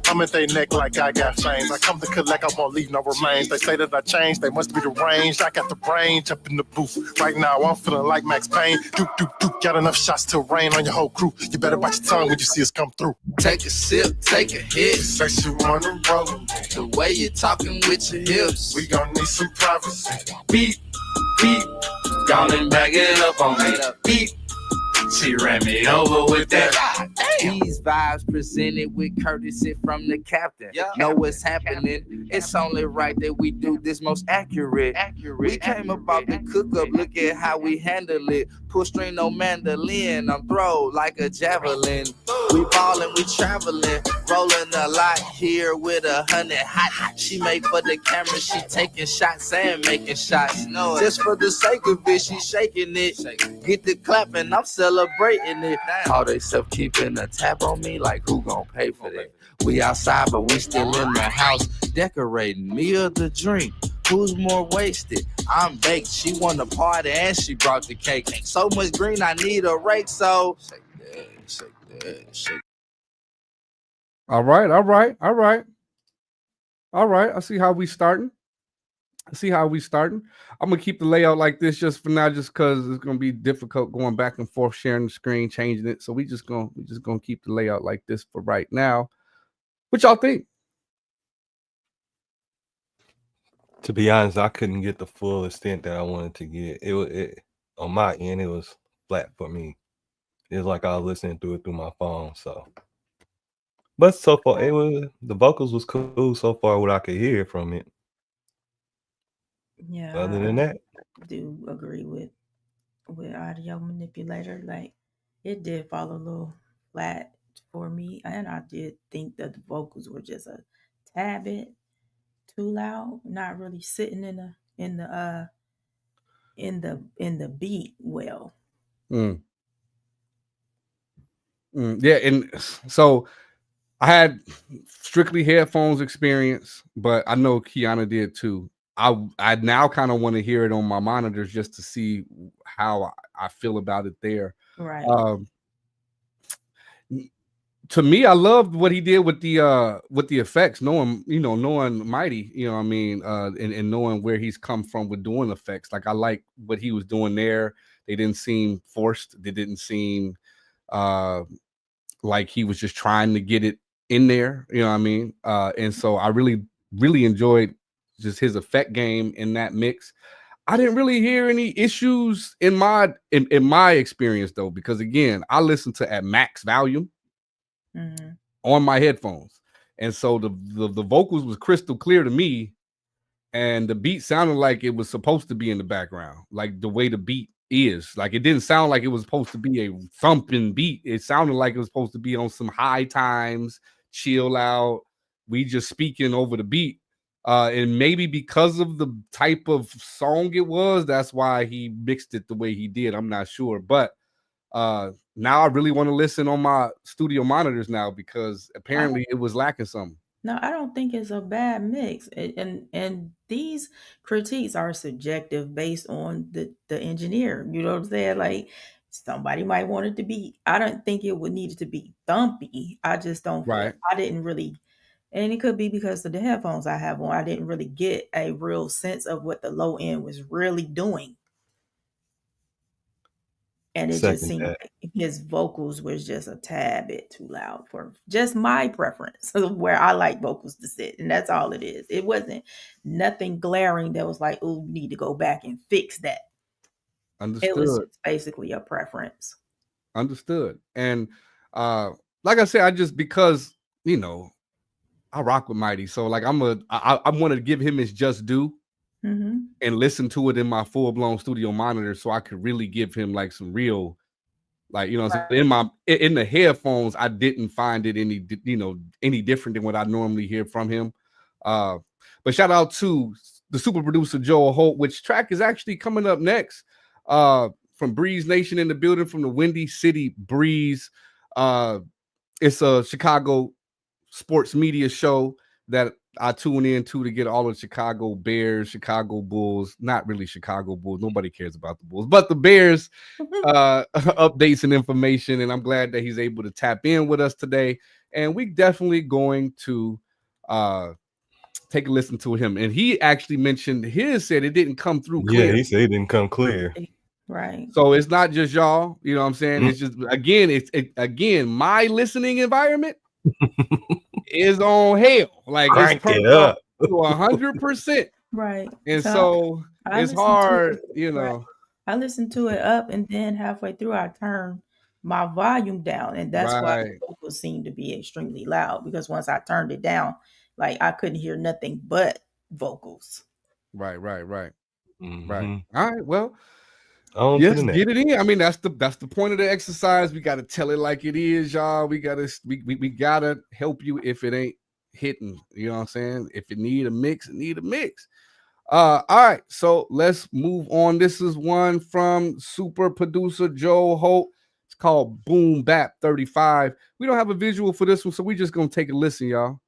I'm at their neck like I got fangs. I come to collect, I won't leave no remains. They say that I changed, they must be deranged. I got the range up in the booth. Right now, I'm feeling like Max Payne. Duke, got enough shots to rain on your whole crew. You better bite your tongue when you see us come through. Take a sip, take a hit. Sex you on the road. The way you're talking with your hips. We gon' need some privacy. Beep, beep. Gone and back it up on me. Beep. She ran me over with that. These vibes presented with courtesy from the captain. Know what's happening. It's only right that we do this most accurate. We came about the cook up. Look at how we handle it. Pull string, no mandolin. I'm throw like a javelin. We ballin', we traveling. Rolling a lot here with 100 hot. She made for the camera. She taking shots and making shots. Just for the sake of it, she shaking it. Get the clapping, I'm celebrating it. All they self keeping a tab on me, like who gon' pay for that? We outside, but we still in the house decorating. Me or the drink? Who's more wasted? I'm baked. She won the party and she brought the cake. So much green, I need a rake. So shake that, shake that, shake. All right. I see how we starting. I'm gonna keep the layout like this just for now, just because it's gonna be difficult going back and forth, sharing the screen, changing it. So we just gonna keep the layout like this for right now. What y'all think? To be honest, I couldn't get the full extent that I wanted to get. It on my end, it was flat for me. It was like I was listening through it through my phone. So, but so far, the vocals was cool so far. What I could hear from it. Yeah. Other than that, I do agree with Audio Manipulator. Like, it did fall a little flat for me, and I did think that the vocals were just a tad bit too loud, not really sitting in the beat well. Yeah, and so I had strictly headphones experience, but I know Kiana did too. I now kind of want to hear it on my monitors just to see how I feel about it there. Right. To me, I loved what he did with the effects, knowing Mighty, you know what I mean, and knowing where he's come from with doing effects. Like, I like what he was doing there. They didn't seem forced. They didn't seem like he was just trying to get it in there, you know what I mean? And so I really, really enjoyed just his effect game in that mix. I didn't really hear any issues in my experience though, because again, I listened to at max volume on my headphones, and so the vocals was crystal clear to me, and the beat sounded like it was supposed to be in the background, like the way the beat is. Like it didn't sound like it was supposed to be a thumping beat. It sounded like it was supposed to be on some high times, chill out. We just speaking over the beat. And maybe because of the type of song it was, that's why he mixed it the way he did. I'm not sure. But now I really want to listen on my studio monitors now, because apparently it was lacking something. No, I don't think it's a bad mix. And these critiques are subjective based on the engineer. You know what I'm saying? Like somebody might want it to be. I don't think it would need it to be thumpy. I just don't feel. Right. I didn't really. And it could be because of the headphones I have on. I didn't really get a real sense of what the low end was really doing. And it just seemed like his vocals was just a tad bit too loud for just my preference of where I like vocals to sit. And that's all it is. It wasn't nothing glaring that was like, oh, you need to go back and fix that. Understood. It was just basically a preference. Understood. And like I said, I just, because, you know, I rock with Mighty. So like I want to give him his just due and listen to it in my full-blown studio monitor, so I could really give him like some real, like, you know, in the headphones, I didn't find it any different than what I normally hear from him. But shout out to the super producer Joel Holt, which track is actually coming up next from Breeze Nation in the building, from the Windy City Breeze. It's a Chicago sports media show that I tune into to get all of Chicago Bears, Chicago Bulls, not really Chicago Bulls. Nobody cares about the Bulls, but the Bears updates and information. And I'm glad that he's able to tap in with us today. And we definitely going to take a listen to him. And he actually mentioned said it didn't come through clear. Yeah, he said it didn't come clear. Right. So it's not just y'all, you know what I'm saying? It's just, again, my listening environment is on hell. Like crank it's it up to 100%. Right. And so it's hard, you know. Right. I listened to it up, and then halfway through I turned my volume down, and that's why the vocals seemed to be extremely loud, because once I turned it down, like I couldn't hear nothing but vocals. Right. Right. All right. Well, yes, get it in. I mean, that's the point of the exercise. We got to tell it like it is, y'all. We gotta help you if it ain't hitting. You know what I'm saying? If it need a mix, it need a mix. All right, so let's move on. This is one from super producer Joe Holt. It's called Boom Bap 35. We don't have a visual for this one, so we're just gonna take a listen, y'all.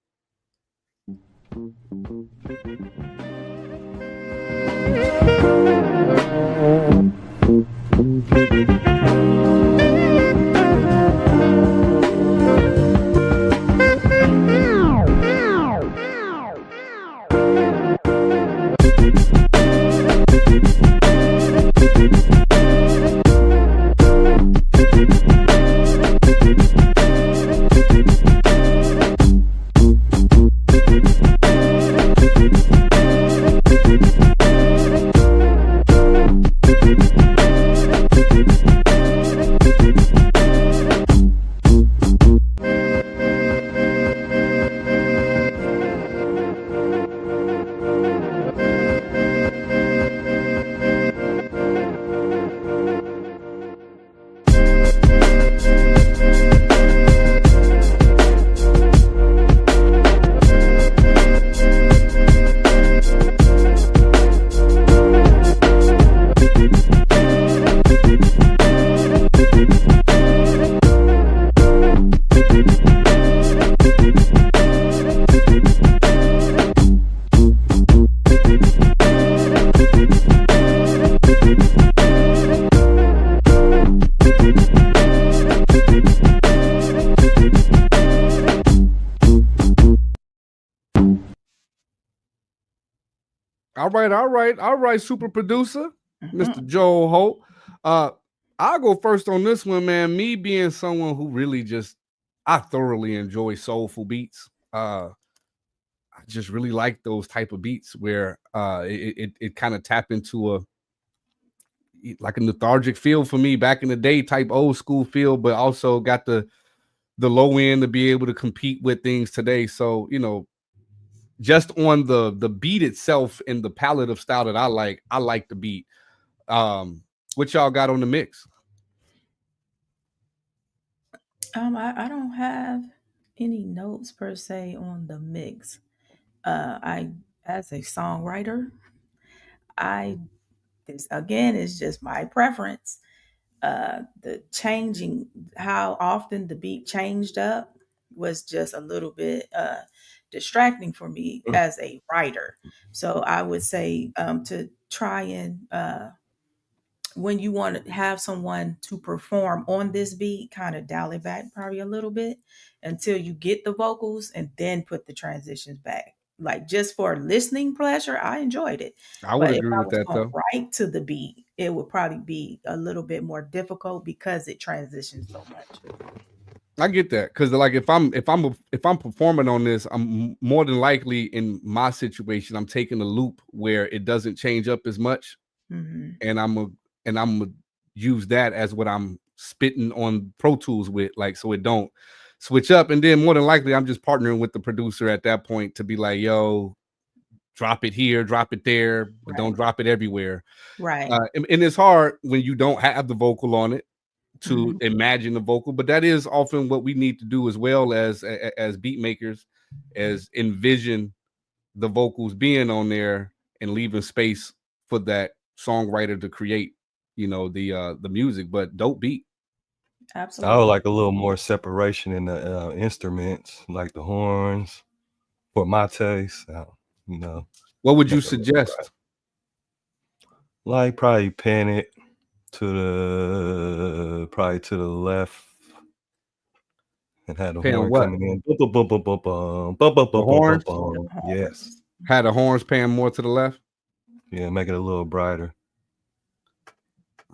All right, super producer, Mr. Joe Holt. I'll go first on this one, man. Me being someone who really I thoroughly enjoy soulful beats. I just really like those type of beats where it kind of tap into like a lethargic feel for me back in the day, type old school feel, but also got the low end to be able to compete with things today. So, you know, just on the beat itself and the palette of style that I like the beat. What y'all got on the mix? I don't have any notes per se on the mix. I, as a songwriter, this again is just my preference. The changing, how often the beat changed up was just a little bit distracting for me as a writer. So I would say to try and when you want to have someone to perform on this beat, kind of dial it back probably a little bit until you get the vocals and then put the transitions back. Like just for listening pleasure, I enjoyed it. I would But if agree I with was that going though. right to the beat, it would probably be a little bit more difficult because it transitions so much. I get that because like if I'm performing on this, I'm more than likely in my situation, I'm taking a loop where it doesn't change up as much, and I'm gonna use that as what I'm spitting on Pro Tools with, like so it don't switch up. And then more than likely, I'm just partnering with the producer at that point to be like, yo, drop it here, drop it there, but don't drop it everywhere. Right. And it's hard when you don't have the vocal on it to imagine the vocal, but that is often what we need to do as well as beat makers, as envision the vocals being on there and leaving space for that songwriter to create, you know, the music. But dope beat. Absolutely. I would like a little more separation in the instruments, like the horns, for my taste. You know, what would you suggest? Like probably pan it to the left and had the horn coming in. The horns? Yes. Had the horns pan more to the left? Yeah, make it a little brighter.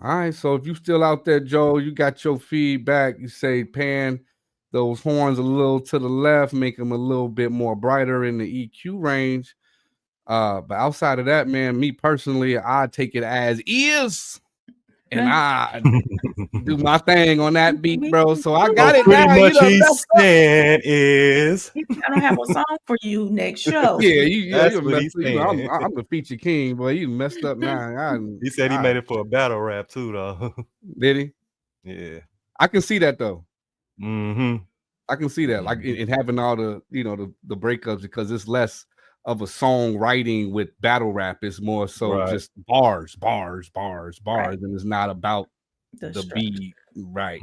All right, so if you still out there, Joe, you got your feedback. You say pan those horns a little to the left, make them a little bit more brighter in the EQ range. But outside of that, man, me personally, I take it as is, and I do my thing on that beat, bro. So I got it pretty now. much he said is. I don't have a song for you next show. Yeah, That's you what messed he up. said. I'm the feature king, boy. You messed up now. He said he made it for a battle rap too, though. Did he? Yeah. I can see that though. Mm-hmm. I can see that, like in having all the, you know, the breakups, because it's less of a song writing with battle rap. It's more so just bars, and it's not about the beat, right?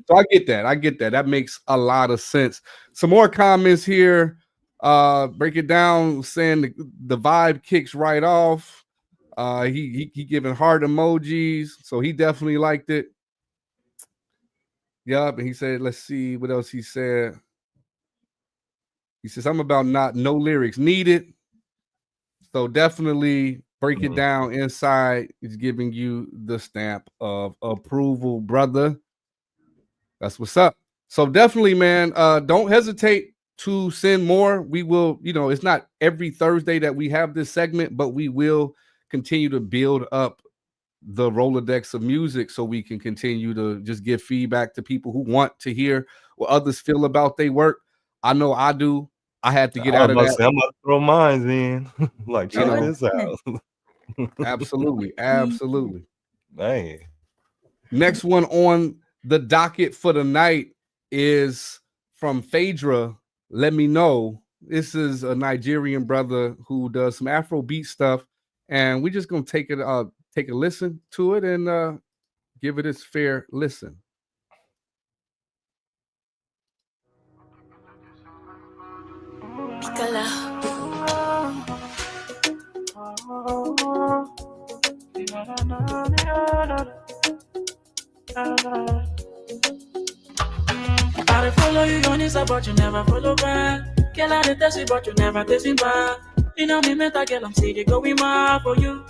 So I get that. That makes a lot of sense. Some more comments here. Break it down, saying the vibe kicks right off. He giving heart emojis, so he definitely liked it. Yup, and he said, let's see what else he said. He says, I'm about no lyrics needed. So definitely break it down inside. He's giving you the stamp of approval, brother. That's what's up. So definitely, man, don't hesitate to send more. We will, you know, it's not every Thursday that we have this segment, but we will continue to build up the Rolodex of music so we can continue to just give feedback to people who want to hear what others feel about their work. I know I do. I had to get out of that. I'm about to throw mine in. Like, check this out. Absolutely. Man. Next one on the docket for the night is from Phaedra. Let Me Know. This is a Nigerian brother who does some Afrobeat stuff, and we're just gonna take a listen to it and give it its fair listen. I follow you on Insta, but you never follow back. Girl, I test you, but you never test me back. You know me, mental girl, I'm steady going mad for you.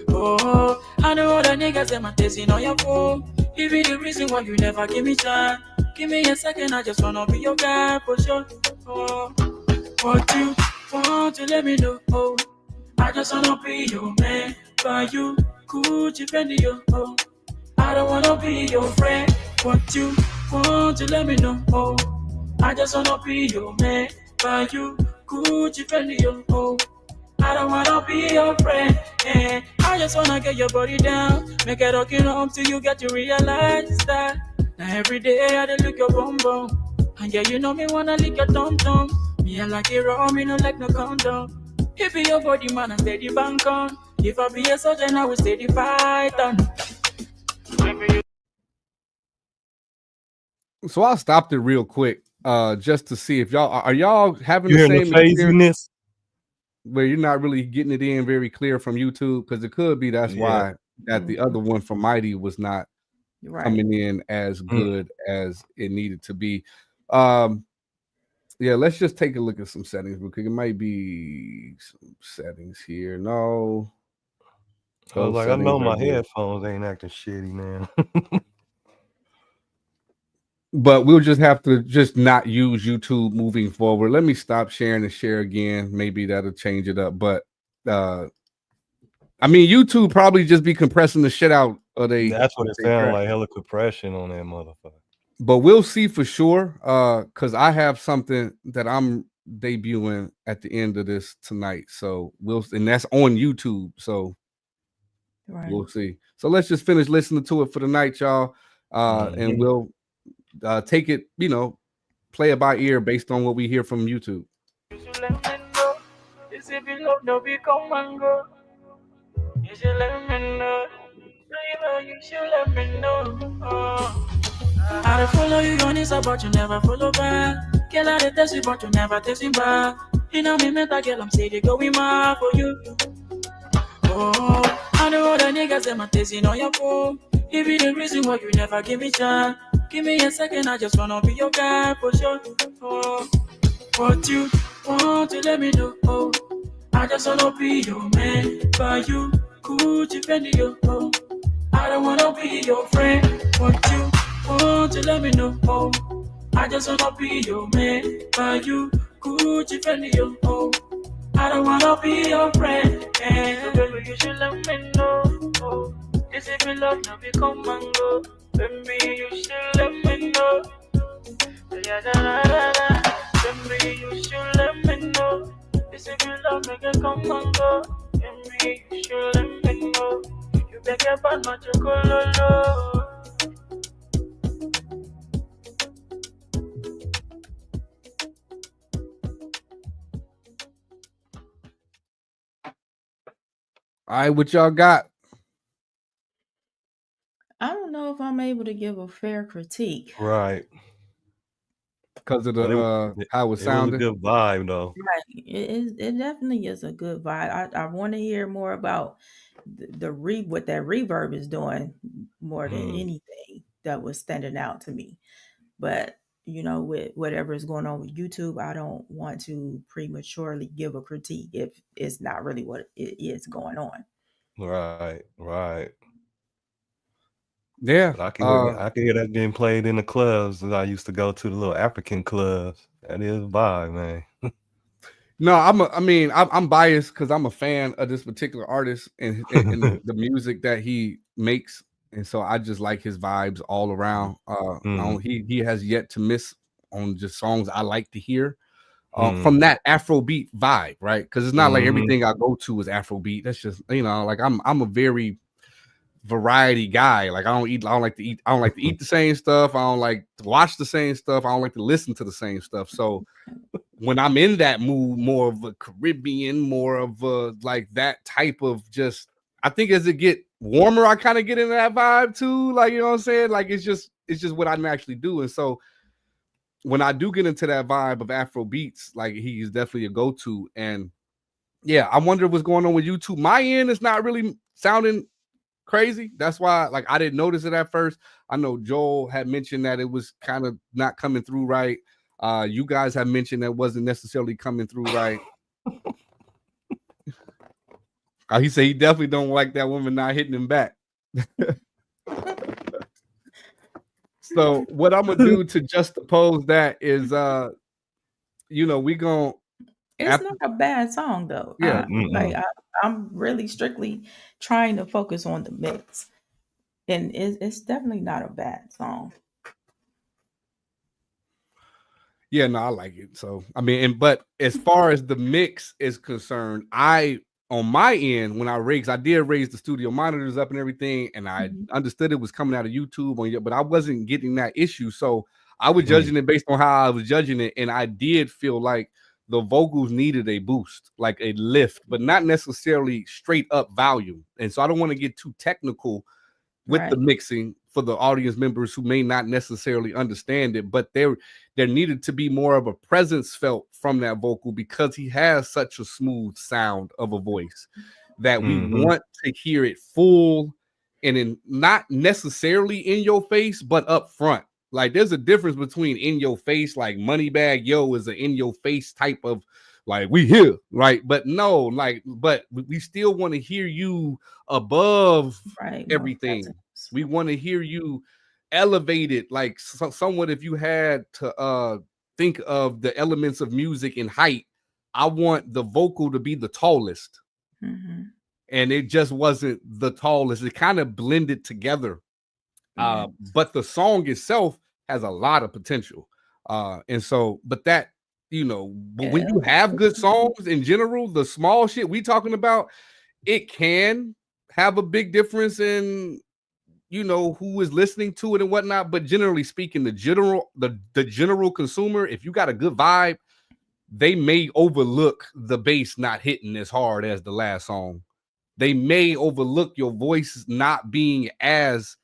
Oh, I know all the niggas them are testing on your phone. Give me the reason why you never give me time. Give me a second, I just wanna be your guy for sure. Oh, what you want to let me know? Oh, I just wanna be your man. By you, Gucci Fendi, yo. Oh, I don't wanna be your friend. What you want to let me know? Oh, I just wanna be your man. Buy you Gucci Fendi, yo. Oh, I don't wanna be your friend. And I just wanna get your body down. Make it rockin' home till you get to realize that. Now every day I dey look your bum bum. And yeah, you know me wanna lick your tum tum. Me I like it raw, me no like no condom. If be your body man, I steady bank on. If I be a soldier, I will steady fight on. So I stopped it real quick, just to see if y'all are y'all having You the hearing same the experience phasiness? where you're not really getting it in very clear from YouTube, because it could be that's why that the other one from Mighty was not coming in as good as it needed to be. Yeah, let's just take a look at some settings because it might be some settings here. No, I was those like, I know settings are my good. headphones ain't acting shitty, man. But we'll just have to just not use YouTube moving forward. Let me stop sharing and share again. Maybe that'll change it up. But I mean, YouTube probably just be compressing the shit out of they. That's what it they sounds track. like. Hella compression on that motherfucker. But we'll see for sure. Because I have something that I'm debuting at the end of this tonight. So and that's on YouTube. So we'll see. So let's just finish listening to it for the night, y'all. And we'll take it, play it by ear based on what we hear from YouTube. You should let me know. This if you love, no be come and go. You should let me know. Baby, you should let me know. I dey follow you on Insta, but you never follow back. Girl, I dey test you, but you never test me back. You know me, mental girl, I'm steady going mad for you. Oh, I know all the niggas them are testing on your phone. If you the reason why you never give me chance, give me a second, I just wanna be your guy for sure. Oh, what you want to let me know? Oh, I just wanna be your man, but you Gucci Fendi, yo. Oh, I don't wanna be your friend. What you want to let me know? Oh, I just wanna be your man, but you Gucci Fendi, yo. Oh, I don't wanna be your friend. And baby, you should let me know. Oh, this if you love, now we come and go. Baby, you should let me know. Yeah, da, da, da, da. Baby, you should let me know. This if you love, make it come and go. Baby, you should let me know. You beg your bad man to go low. All right, what y'all got? I don't know if I'm able to give a fair critique. Right. Because of the how it sounded. It was a good vibe, though. Right. It definitely is a good vibe. I want to hear more about what that reverb is doing more than anything that was standing out to me. But with whatever is going on with YouTube, I don't want to prematurely give a critique if it's not really what it is going on. Right. Yeah. But I can hear that being played in the clubs that I used to go to, the little African clubs. That is a vibe, man. No, I'm biased because I'm a fan of this particular artist and the music that he makes, and so I just like his vibes all around. He has yet to miss on just songs I like to hear from that Afrobeat vibe, right? Because it's not like everything I go to is Afrobeat. That's just like I'm a very variety guy. Like I don't like to eat the same stuff. I don't like to watch the same stuff. I don't like to listen to the same stuff. So when I'm in that mood, more of a Caribbean, more of a like that type of just, I think as it get warmer, I kind of get into that vibe too. Like, you know what I'm saying? Like it's just what I naturally do. And so when I do get into that vibe of Afro beats, like he is definitely a go-to. And yeah, I wonder what's going on with YouTube. My end is not really sounding crazy. That's why like I didn't notice it at first. I know Joel had mentioned that it was kind of not coming through right. You guys have mentioned that wasn't necessarily coming through right. He said he definitely don't like that woman not hitting him back. So what I'm gonna do to juxtapose that is we gonna It's not a bad song though. Yeah. I'm really strictly trying to focus on the mix, and it's definitely not a bad song. Yeah, no, I like it. So I mean, but as far as the mix is concerned, on my end, when I did raise the studio monitors up and everything, and I understood it was coming out of YouTube but I wasn't getting that issue. So I was judging it based on how I was judging it, and I did feel like the vocals needed a boost, like a lift, but not necessarily straight up volume. And so I don't want to get too technical with the mixing for the audience members who may not necessarily understand it, but there needed to be more of a presence felt from that vocal because he has such a smooth sound of a voice that we want to hear it full and not necessarily in your face, but up front. Like there's a difference between in your face, like Moneybagg Yo is an in your face type of like we here, right? But no, like, but we still want to hear you above everything. We want to hear you elevated, like somewhat. If you had to think of the elements of music in height, I want the vocal to be the tallest, and it just wasn't the tallest. It kind of blended together, but the song itself has a lot of potential, and so, but that. But when you have good songs in general, the small shit we talking about, it can have a big difference in, who is listening to it and whatnot. But generally speaking, the general consumer, if you got a good vibe, they may overlook the bass not hitting as hard as the last song. They may overlook your voice not being as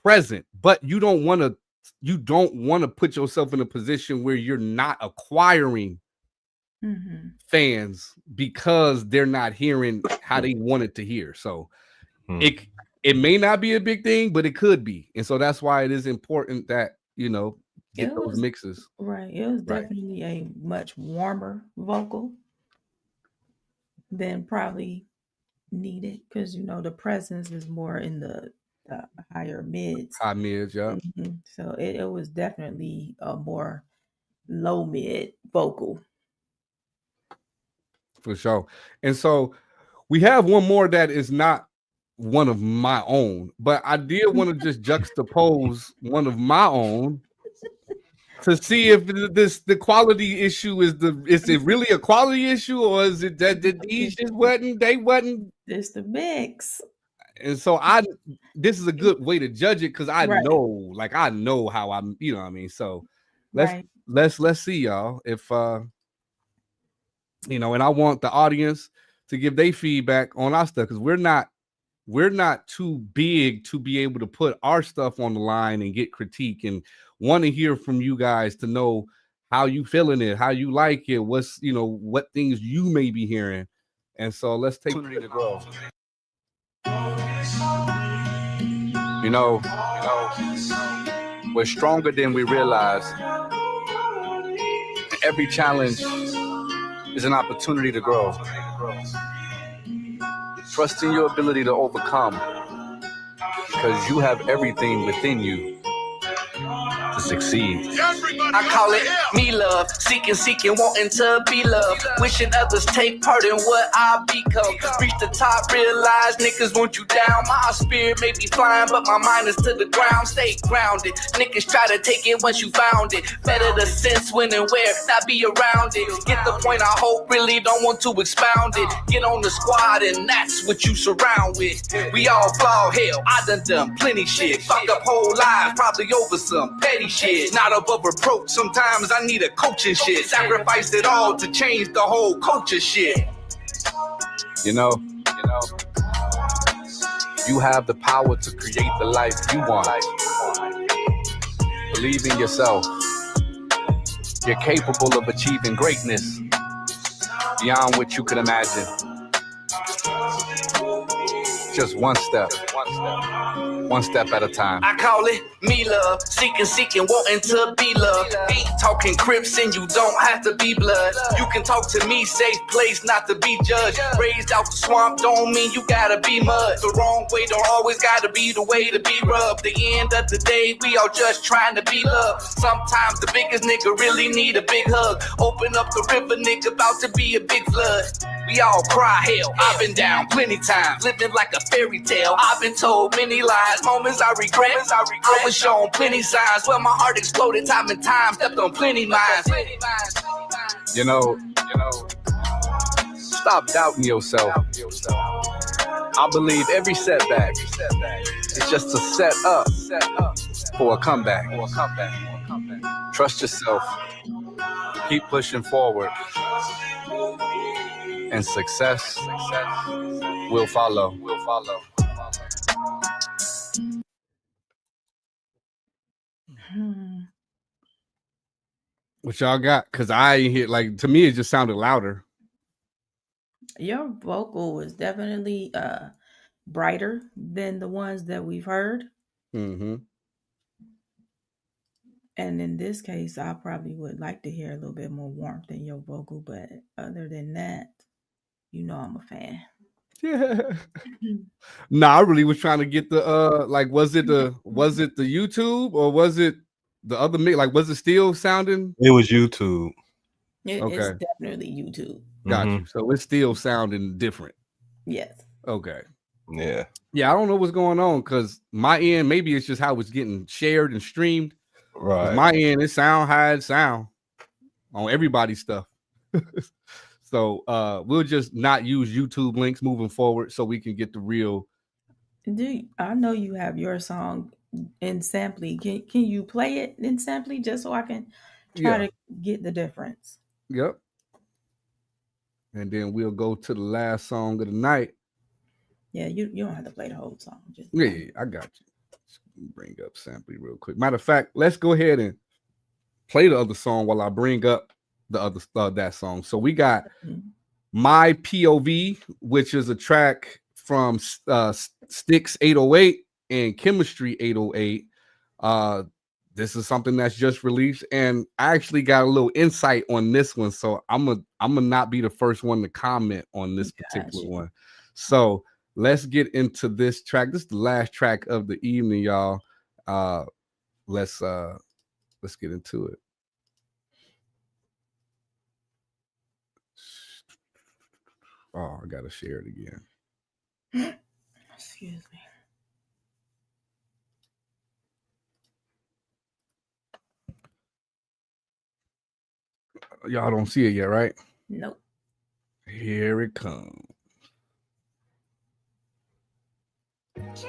present, but you don't want to put yourself in a position where you're not acquiring fans because they're not hearing how they wanted to hear. So it may not be a big thing, but it could be. And so that's why it is important that, get those mixes. Right. It was definitely a much warmer vocal than probably needed because, the presence is more in the higher mids. High mids, yeah. So it was definitely a more low mid vocal. For sure. And so we have one more that is not one of my own, but I did want to just juxtapose one of my own to see if the quality issue is it really a quality issue, or is it that these just wasn't it's the mix. And so this is a good way to judge it because I know how I'm, what I mean. So let's see, y'all, if and I want the audience to give their feedback on our stuff because we're not too big to be able to put our stuff on the line and get critique, and want to hear from you guys to know how you feeling it, how you like it, what's what things you may be hearing. And so let's take opportunity to grow. We're stronger than we realize. Every challenge is an opportunity to grow. Trust in your ability to overcome because you have everything within you to succeed. I call it me love, seeking, wanting to be loved, wishing others take part in what I become. Reach the top, realize niggas want you down. My spirit may be flying, but my mind is to the ground. Stay grounded. Niggas try to take it once you found it. Better to sense when and where, not be around it. Get the point, I hope, really don't want to expound it. Get on the squad and that's what you surround with. We all flawed, hell, I done plenty shit. Fuck up whole lives, probably over some petty shit. Not above reproach, sometimes I need a coaching shit. Sacrifice it all to change the whole culture shit. You have the power to create the life you want. Believe in yourself. You're capable of achieving greatness beyond what you could imagine. Just one step One step at a time. I call it me love, seeking, wanting to be loved. Ain't talking Crips and you don't have to be blood. You can talk to me, safe place not to be judged. Raised out the swamp don't mean you gotta be mud. The wrong way don't always gotta be the way to be rubbed. The end of the day, we all just trying to be loved. Sometimes the biggest nigga really need a big hug. Open up the river, nigga, about to be a big flood. We all cry hell, I've been down plenty times, living like a fairy tale. I've been told many lies, moments I regret. I was shown plenty signs, well my heart exploded time and time, stepped on plenty minds. You know, stop doubting yourself. I believe every setback is just a set up for a comeback. Trust yourself, keep pushing forward, and success will follow. What y'all got? Because I ain't hear, like, to me, it just sounded louder. Your vocal is definitely brighter than the ones that we've heard. Mm-hmm. And in this case, I probably would like to hear a little bit more warmth in your vocal. But other than that, you know I'm a fan. Yeah. I really was trying to get the like, was it the YouTube or was it the other mix? Like, was it still sounding? It was YouTube. It's definitely YouTube. Got you. So it's still sounding different. Yes. Okay. Yeah. Yeah, I don't know what's going on because my end, maybe it's just how it's getting shared and streamed. Right. My end, it sound how it sound on everybody's stuff. So we'll just not use YouTube links moving forward so we can get the real. I know you have your song in sampling. Can you play it in sampling just so I can try to get the difference? Yep. And then we'll go to the last song of the night. Yeah, you don't have to play the whole song. Just yeah, I got you. Bring up sampling real quick. Matter of fact, let's go ahead and play the other song while I bring up the other that song. So we got My POV, which is a track from Sticks 808 and Chemistry 808. This is something that's just released, and I actually got a little insight on this one. So I'm gonna not be the first one to comment on this particular one. So let's get into this track. This is the last track of the evening, y'all. Let's get into it. Oh, I gotta share it again. Excuse me. Y'all don't see it yet, right? Nope. Here it comes. As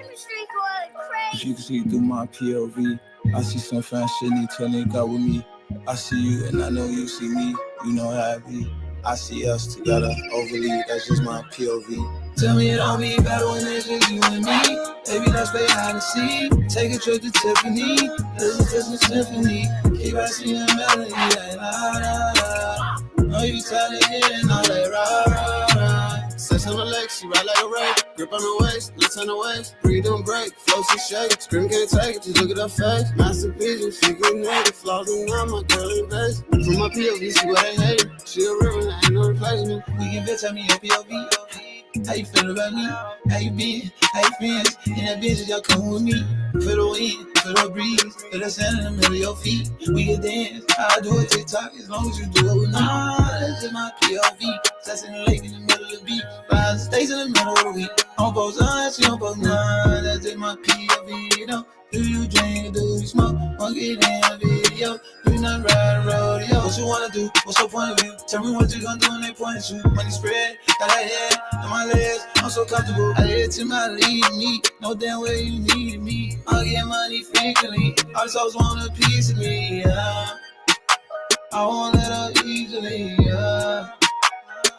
you can see through my POV, I see some fine shit need to link up with me. I see you and I know you see me. You know how I be. I see us together overly. That's just my POV. Tell me it don't be better when it's just you and me. Baby, let's play hide and seek. Take a trip to Tiffany. Listen to some symphony. Keep asking the melody like la la la. Know you talented and all that rah rah rah. Sex on the leg, she ride like a rake. Grip on the waist, let's turn the waist. Breathe don't break, flows and shake. Scream can't take it, just look at her face. Masterpiece, she get naked. Flaws and I'm my girl in base. From my POV, she what I hate. She a river, ain't no replacement. We can bitch, tell me your POV. How you feel about me? How you been? How you friends? And that bitch, y'all come with me. Feel the wind, feel the breeze, feel the sand in the middle of your feet. We can dance, I'll do a TikTok as long as you do it with me. That's just my POV. That's in the lake in the middle of the beat. 5 stays in the middle of the week. On both sides, she on both nine. That's just my POV, you know. Do you drink, do you smoke? Won't get in a video. Do you not ride a rodeo? What you wanna do? What's your point of view? Tell me what you gonna do when they point at you. Money spread, got that head on my legs. I'm so comfortable. I head to my lead me. No damn way you need me. I get money frequently. All these hoes want a piece of me. Yeah. I won't let her easily. Yeah.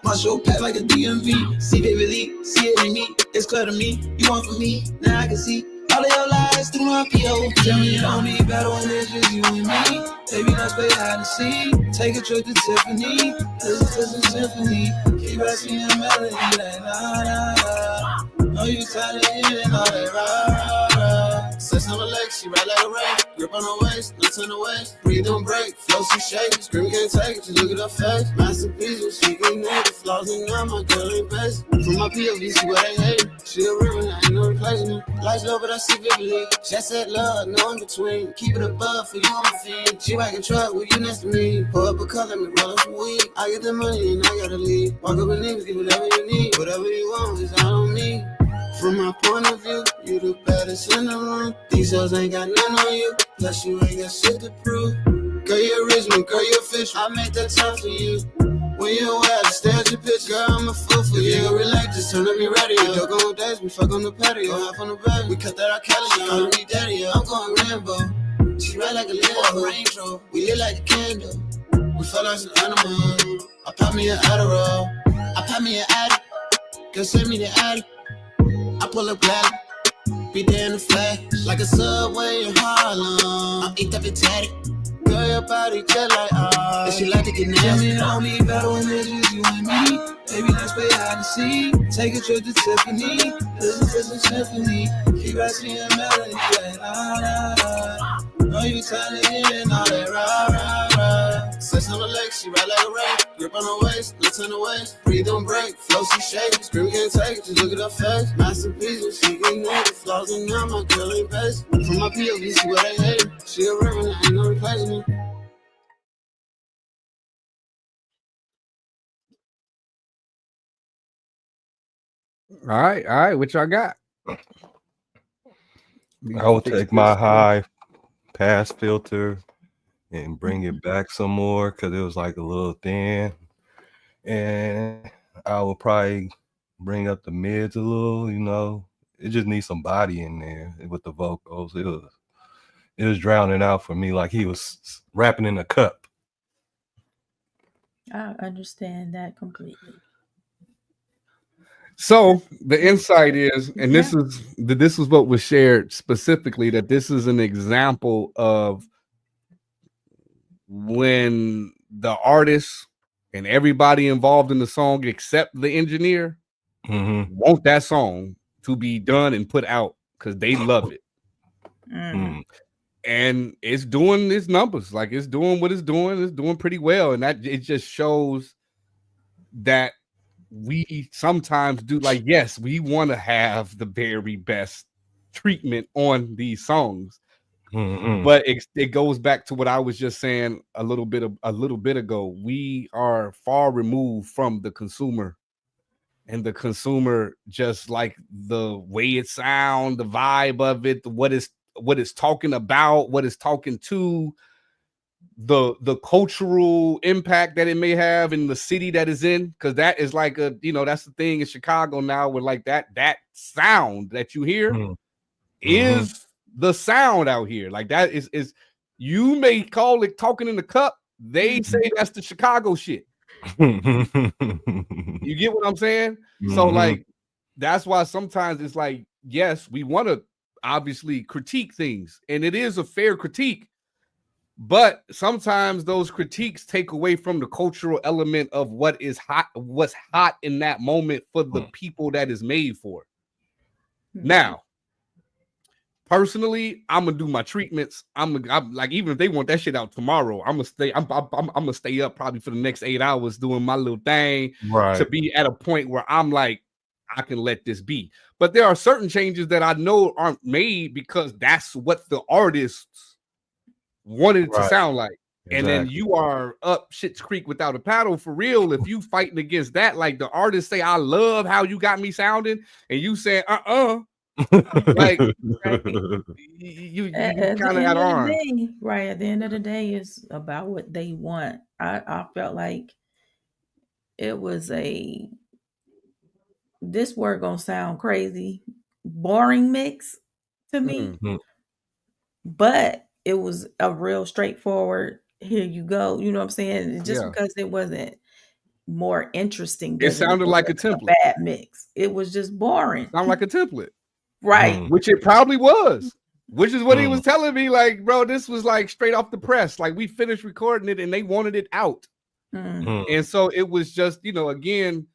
My show packed like a DMV. See vividly, see it in me. It's clear to me. You want from me, now I can see all of your lies through my PO. Tell me you don't need better when it's just you and me. Baby, let's play hide and seek. Take a trip to Tiffany. Listen to some symphony. Keep asking the melody like la la la. Know you tired of hearing all that rah. Sex on the leg, she ride like a ray. Grip on her waist, no turn away. Breathe on break, flow she shake. Scream can't take it, just look at her face. Masterpiece, when she get naked. Flaws in now, my girl ain't basic. From my POV, see what I hate. She a river, I ain't no replacement. Lights low, but I see vividly. Just said love, no in between. Keep it above for you, I'm a fiend. She wagon truck with you next to me. Pour up a cup, let me roll up some weed. I get the money and I gotta leave. Walk up in niggas, get whatever you need. Whatever you want is all on me. From my point of view, you the baddest in the room. These hoes ain't got none on you. Plus you ain't got shit to prove. Girl, you original, girl, you official. I make that time for you. When you aware, stare at your picture. Girl, I'm a fool for you. You relax, just turn up your radio. We don't go on days, we fuck on the patio. Hop on the bed, we cut that out Kelly. She calling me daddy, yeah. I'm going Rambo. She ride like a Lambo, Range Rover. We lit like a candle. We felt like some animals. I pop me an Adderall. I pop me an Addy. Girl, send me the Addy. I pull up gladly. Be there in the flag. Like a subway in Harlem. I'm inked up and tatted. Girl, your body just like and she like to get nasty. Tell me it don't be better when it's just you and me. Baby, let's play hide and seek. Take a trip to Tiffany. Listen to some symphony. Keep asking a melody like la. Know you tired of hearing all that rah. Sex on the leg, she ride like a ray. Grip on her waist, no turn away. Breathe on break, flow she shake. Scream can't take it, just look at her face. Masterpiece when she get naked. Flaws in now, my girl ain't basic. From my POV, see what I hate. She a river, ain't no replacement. All right, what y'all got? I would take my high pass filter and bring it back some more because it was like a little thin. And I would probably bring up the mids a little, you know. It just needs some body in there with the vocals. It was drowning out for me like he was rapping in a cup. I understand that completely. So the insight is, and this is what was shared specifically, that this is an example of when the artist and everybody involved in the song except the engineer want that song to be done and put out because they love it. And it's doing its numbers, like it's doing what it's doing pretty well. And that it just shows that we sometimes do, like, yes, we want to have the very best treatment on these songs. But it goes back to what I was just saying a little bit ago. We are far removed from the consumer, and the consumer just like the way it sounds, the vibe of it, what it's talking about, what it's talking to, the cultural impact that it may have in the city that is in, because that is like that's the thing in Chicago now, with like that sound that you hear is the sound out here. Like that is you may call it talking in the cup. They say that's the Chicago shit. You get what I'm saying? So like that's why sometimes it's like, yes, we want to obviously critique things, and it is a fair critique, but sometimes those critiques take away from the cultural element of what's hot in that moment for the people that is made for. Now, personally, I'm gonna do my treatments. I'm like, even if they want that shit out tomorrow, I'm gonna stay up probably for the next 8 hours doing my little thing, right, to be at a point where I'm like, I can let this be. But there are certain changes that I know aren't made because that's what the artists wanted it to sound like. Exactly. And then you are up Shit's Creek without a paddle for real. If you fighting against that, like the artists say, I love how you got me sounding, and you say, like you kind of at arms. Right, at the end of the day, it's about what they want. I felt like it was this word gonna sound crazy, boring mix to me, but it was a real straightforward, here you go, you know what I'm saying? Just because it wasn't more interesting, it sounded like a template. Bad mix. It was just boring. Sound like a template. Right. Which it probably was, which is what he was telling me. Like, bro, this was like straight off the press. Like, we finished recording it and they wanted it out. And so it was just, again,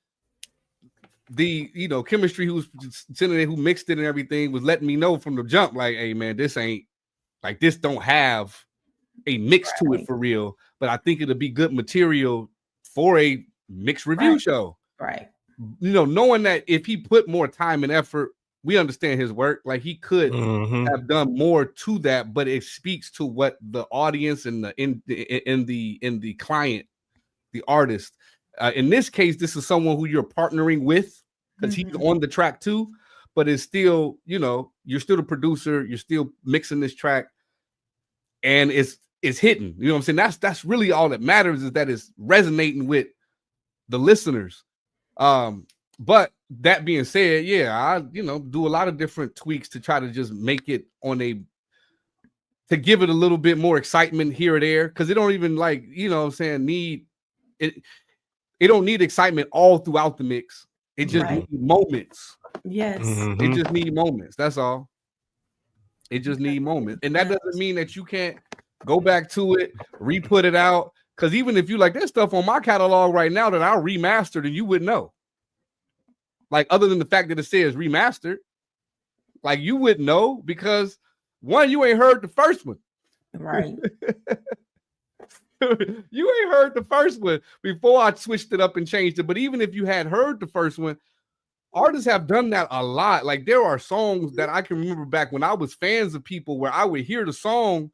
the chemistry who's sending it, who mixed it and everything, was letting me know from the jump, like, hey man, this ain't like, this don't have a mix to it for real. But I think it'll be good material for a mixed review show. Right. Knowing that if he put more time and effort, we understand his work. Like, he could have done more to that, but it speaks to what the audience and the client, the artist. In this case, this is someone who you're partnering with because he's on the track too. But it's still, you're still the producer. You're still mixing this track, and it's hitting. You know what I'm saying? That's really all that matters, is that it's resonating with the listeners. But that being said, yeah, I do a lot of different tweaks to try to just make it to give it a little bit more excitement here or there, because it don't even need it. It don't need excitement all throughout the mix. It just needs moments. Yes. It just need moments. That's all. It just need moments. And that doesn't mean that you can't go back to it, re-put it out. Because even if you like, there's stuff on my catalog right now that I remastered and you wouldn't know. Like, other than the fact that it says remastered, like, you wouldn't know because, one, you ain't heard the first one. Right. You ain't heard the first one before I switched it up and changed it. But even if you had heard the first one, artists have done that a lot. Like, there are songs that I can remember back when I was fans of people where I would hear the song,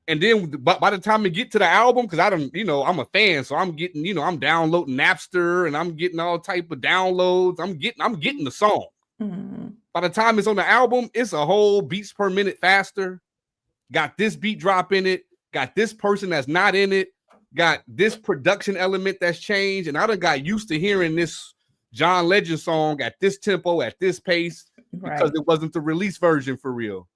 and then by the time I get to the album, because I'm a fan, so I'm getting, I'm downloading Napster and I'm getting all type of downloads. I'm getting the song. By the time it's on the album, it's a whole beats per minute faster. Got this beat drop in it. Got this person that's not in it. Got this production element that's changed. And I done got used to hearing this John Legend song at this tempo, at this pace, because it wasn't the release version for real.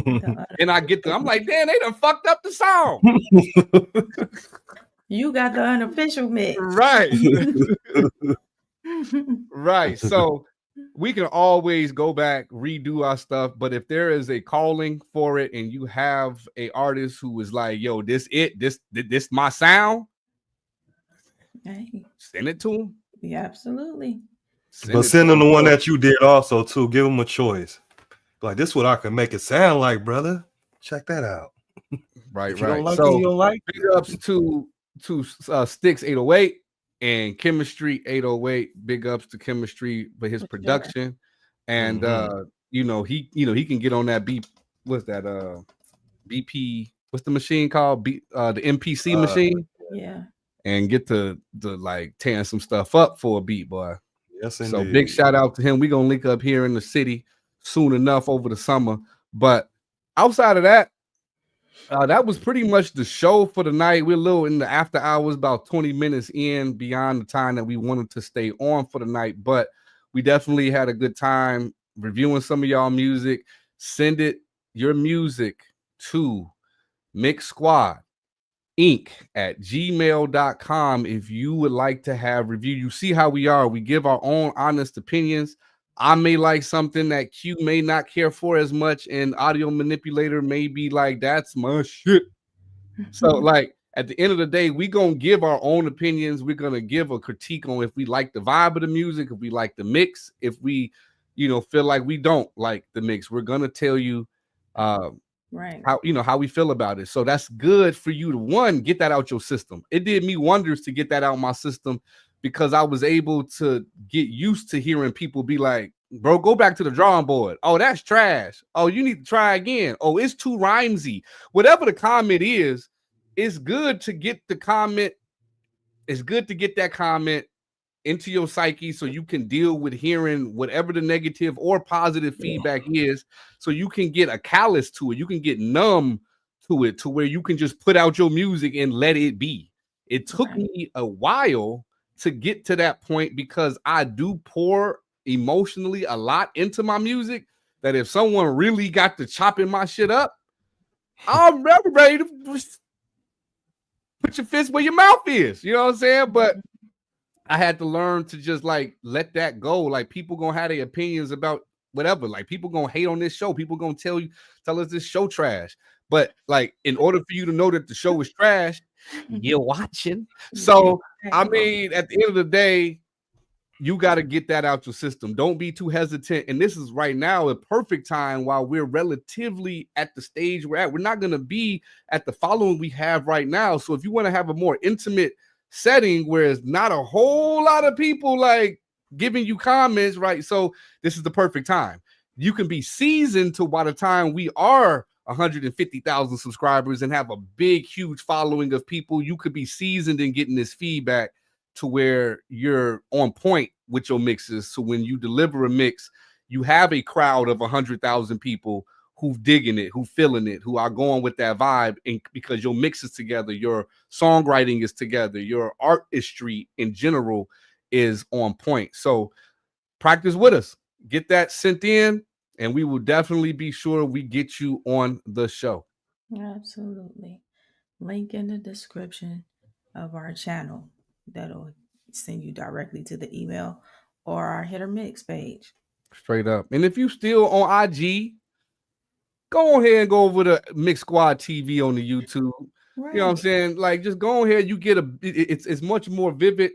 And I'm like, damn, they done fucked up the song. You got the unofficial mix. Right. Right. So we can always go back, redo our stuff. But if there is a calling for it and you have a artist who is like, yo, this my sound, send it to him. Yeah, absolutely. Send them the one that you did also too. Give them a choice. Like, this is what I can make it sound like, brother. Check that out. Right, if you right. don't like So it, you don't like big ups to Sticks 808 and Chemistry 808. Big ups to Chemistry for his production. And he can get on that what's that BP, what's the machine called? The MPC machine. Yeah. And get to like tearing some stuff up for a beat, boy. Yes, so indeed. Big shout out to him. We're gonna link up here in the city soon enough over the summer. But outside of that, that was pretty much the show for the night. We're a little in the after hours, about 20 minutes in beyond the time that we wanted to stay on for the night. But we definitely had a good time reviewing some of y'all music. Send your music to Mixsquad Inc. at gmail.com if you would like to have review. You see how we are. We give our own honest opinions. I may like something that Q may not care for as much, and Audio Manipulator may be like, that's my shit. So, like, at the end of the day, we're going to give our own opinions. We're going to give a critique on if we like the vibe of the music, if we like the mix, if we, feel like we don't like the mix. We're going to tell you right how we feel about it. So that's good for you to, one, get that out your system. It did me wonders to get that out of my system, because I was able to get used to hearing people be like, bro, go back to the drawing board. Oh, that's trash. Oh, you need to try again. Oh, it's too rhymesy. Whatever the comment is, it's good to get the comment. It's good to get that comment into your psyche so you can deal with hearing whatever the negative or positive feedback is, so you can get a callus to it. You can get numb to it, to where you can just put out your music and let it be. It took me a while to get to that point, because I do pour emotionally a lot into my music, that if someone really got to chopping my shit up, I'm ready to put your fist where your mouth is. You know what I'm saying? But I had to learn to just like let that go. Like, people gonna have their opinions about whatever. Like, people gonna hate on this show. People gonna tell us this show trash. But like, in order for you to know that the show is trash, you're watching. So I mean, at the end of the day, you got to get that out your system. Don't be too hesitant. And this is right now a perfect time while we're relatively at the stage we're at. We're not going to be at the following we have right now. So if you want to have a more intimate setting where it's not a whole lot of people like giving you comments, right? So this is the perfect time. You can be seasoned to by the time we are 150,000 subscribers and have a big, huge following of people. You could be seasoned in getting this feedback to where you're on point with your mixes. So when you deliver a mix, you have a crowd of 100,000 people who digging it, who feeling it, who are going with that vibe. And because your mix is together, your songwriting is together, your artistry in general is on point. So practice with us, get that sent in, and we will definitely be sure we get you on the show. Absolutely. Link in the description of our channel. That'll send you directly to the email or our hit or mix page. Straight up. And if you still on IG, go ahead and go over to Mixsquadtv on the YouTube. Right. You know what I'm saying? Like, just go ahead. You get it's much more vivid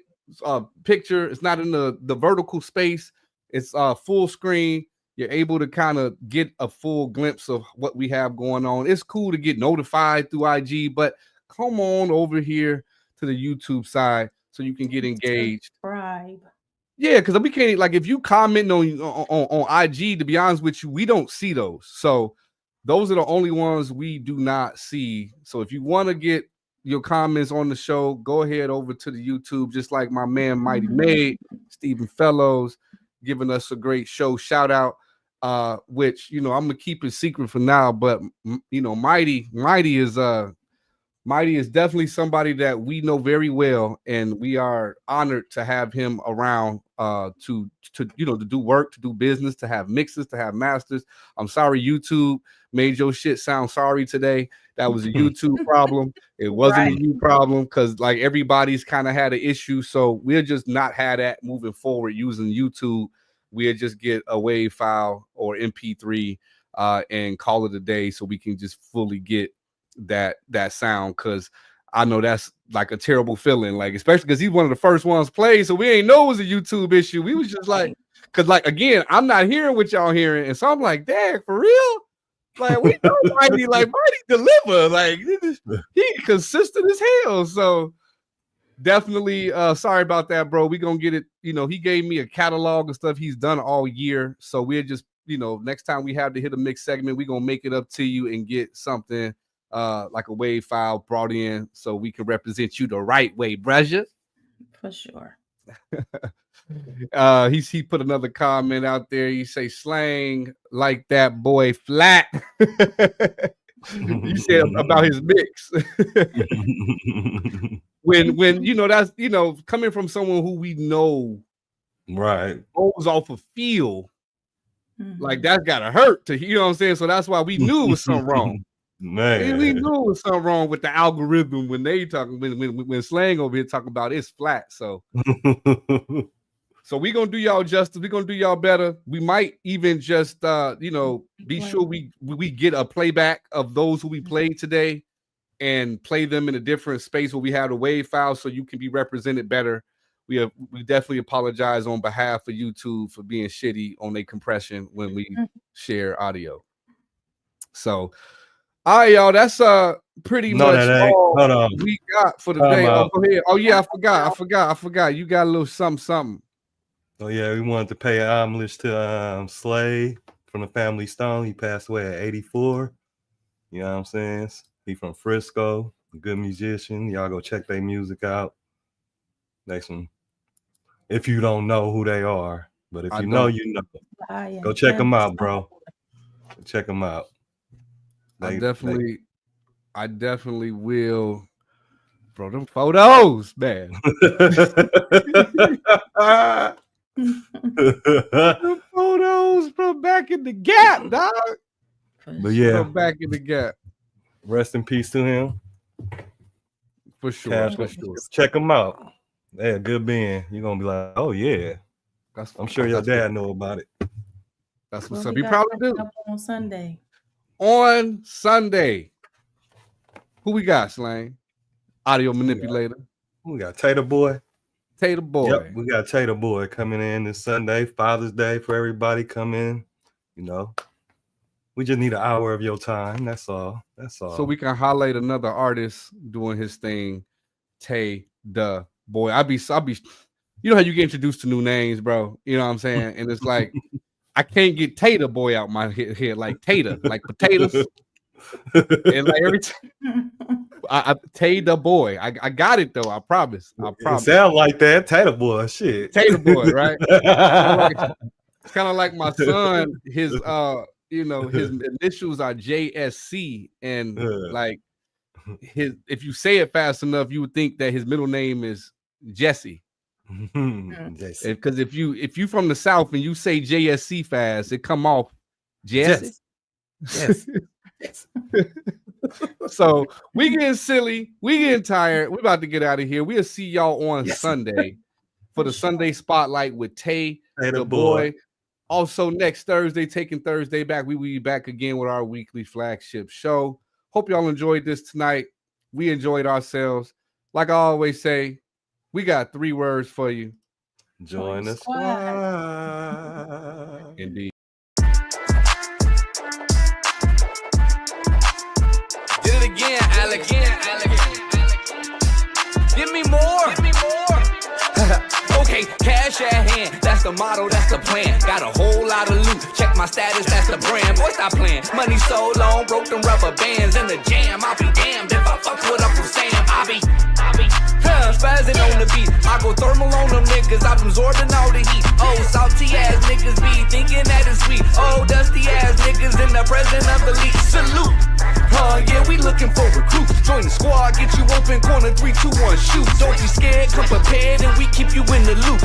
picture. It's not in the vertical space. It's full screen. You're able to kind of get a full glimpse of what we have going on. It's cool to get notified through IG, but come on over here to the YouTube side so you can get engaged. Subscribe. Yeah, because we can't, like, if you comment on IG, to be honest with you, we don't see those. So those are the only ones we do not see. So if you want to get your comments on the show, go ahead over to the YouTube, just like my man Mighty Made, Stephen Fellows, giving us a great show shout out. Which, you know, I'm gonna keep it secret for now, but you know, Mighty is definitely somebody that we know very well, and we are honored to have him around to you know, to do work, to do business, to have mixes, to have masters. I'm sorry YouTube made your shit sound sorry today. That was a YouTube problem. It wasn't a you problem, because like everybody's kind of had an issue. So we'll just not have that moving forward using YouTube. We'll just get a WAV file or MP3 and call it a day, so we can just fully get that sound, because I know that's like a terrible feeling, like, especially because he's one of the first ones played, so we ain't know it was a YouTube issue. We was just like, because like, again, I'm not hearing what y'all hearing, and so I'm like, dang, for real? Like, we know Mighty deliver, like he consistent as hell. So definitely sorry about that, bro. We gonna get it. You know, he gave me a catalog of stuff he's done all year, so we're just, you know, next time we have to hit a mix segment, we're gonna make it up to you and get something like a WAV file brought in so we can represent you the right way, bruh. For sure. He put another comment out there. He say slang like that boy flat. You said about his mix. when you know, that's, you know, coming from someone who we know right goes off of feel, like that's gotta hurt to, you know what I'm saying? So that's why we knew it was something wrong. Man, we knew it was something wrong with the algorithm when they talking, when slang over here talking about it's flat. So so we gonna do y'all justice. We gonna do y'all better. We might even just you know, be sure we get a playback of those who we played today and play them in a different space where we have a WAV file so you can be represented better. We definitely apologize on behalf of YouTube for being shitty on their compression when we share audio. So all right, y'all, that's pretty much all we got for the day. Oh, go ahead. Oh yeah, I forgot. You got a little something. Oh yeah, we wanted to pay homage to Slay from the Family Stone. He passed away at 84. You know what I'm saying? He from Frisco, a good musician. Y'all go check their music out. If you don't know who they are, but if you know, you know. Go check them out, bro. Check them out. I definitely will. Bro, them photos, man. The photos from back in the Gap, dog. But yeah, from back in the Gap. Rest in peace to him. For sure. Check him out. They're a good band. You're gonna be like, oh yeah. I'm sure your dad know about it. That's what's up. He probably do. On Sunday. On Sunday. Who we got, Slang? Audio manipulator. We got Tater Boy. Tay the Boy. Yep, we got Tay the Boy coming in this Sunday, Father's Day for everybody. Come in, you know. We just need an hour of your time. That's all. That's all. So we can highlight another artist doing his thing. Tay the Boy. I'll be. You know how you get introduced to new names, bro. You know what I'm saying? And it's like I can't get Tay the Boy out my head like tater, like potatoes. And like every time, Tay the Boy. I got it though. I promise. It sound like that. Tay the Boy. Shit. Tay the Boy, right? It's kind of like my son. His you know, his initials are JSC, and like his, if you say it fast enough, you would think that his middle name is Jesse. Because if you from the South and you say JSC fast, it come off Jesse. Yes. So we getting silly, we getting tired. We about to get out of here. We'll see y'all on Sunday for the Sunday Spotlight with Tay the Boy. Also, next Thursday, Taking Thursday back. We will be back again with our weekly flagship show. Hope y'all enjoyed this tonight. We enjoyed ourselves. Like I always say, we got 3 words for you. Join the squad. Indeed. Did it again, Alex. Give me more. Okay, cash at hand. That's the motto, that's the plan. Got a whole lot of loot. Check my status, that's the brand. Boy, stop playing. Money so long, broke them rubber bands in the jam. I'll be damned if I fuck with Uncle Sam. I'll be spazzing on the beat. I go thermal on them niggas. I'm absorbing all the heat. Oh, salty ass niggas be thinking that it's sweet. Oh, dusty ass niggas in the presence of the league. Salute. Yeah, we looking for recruits. Join the squad, get you open, corner 3, 2, 1, shoot. Don't be scared, come prepared, and we keep you in the loop.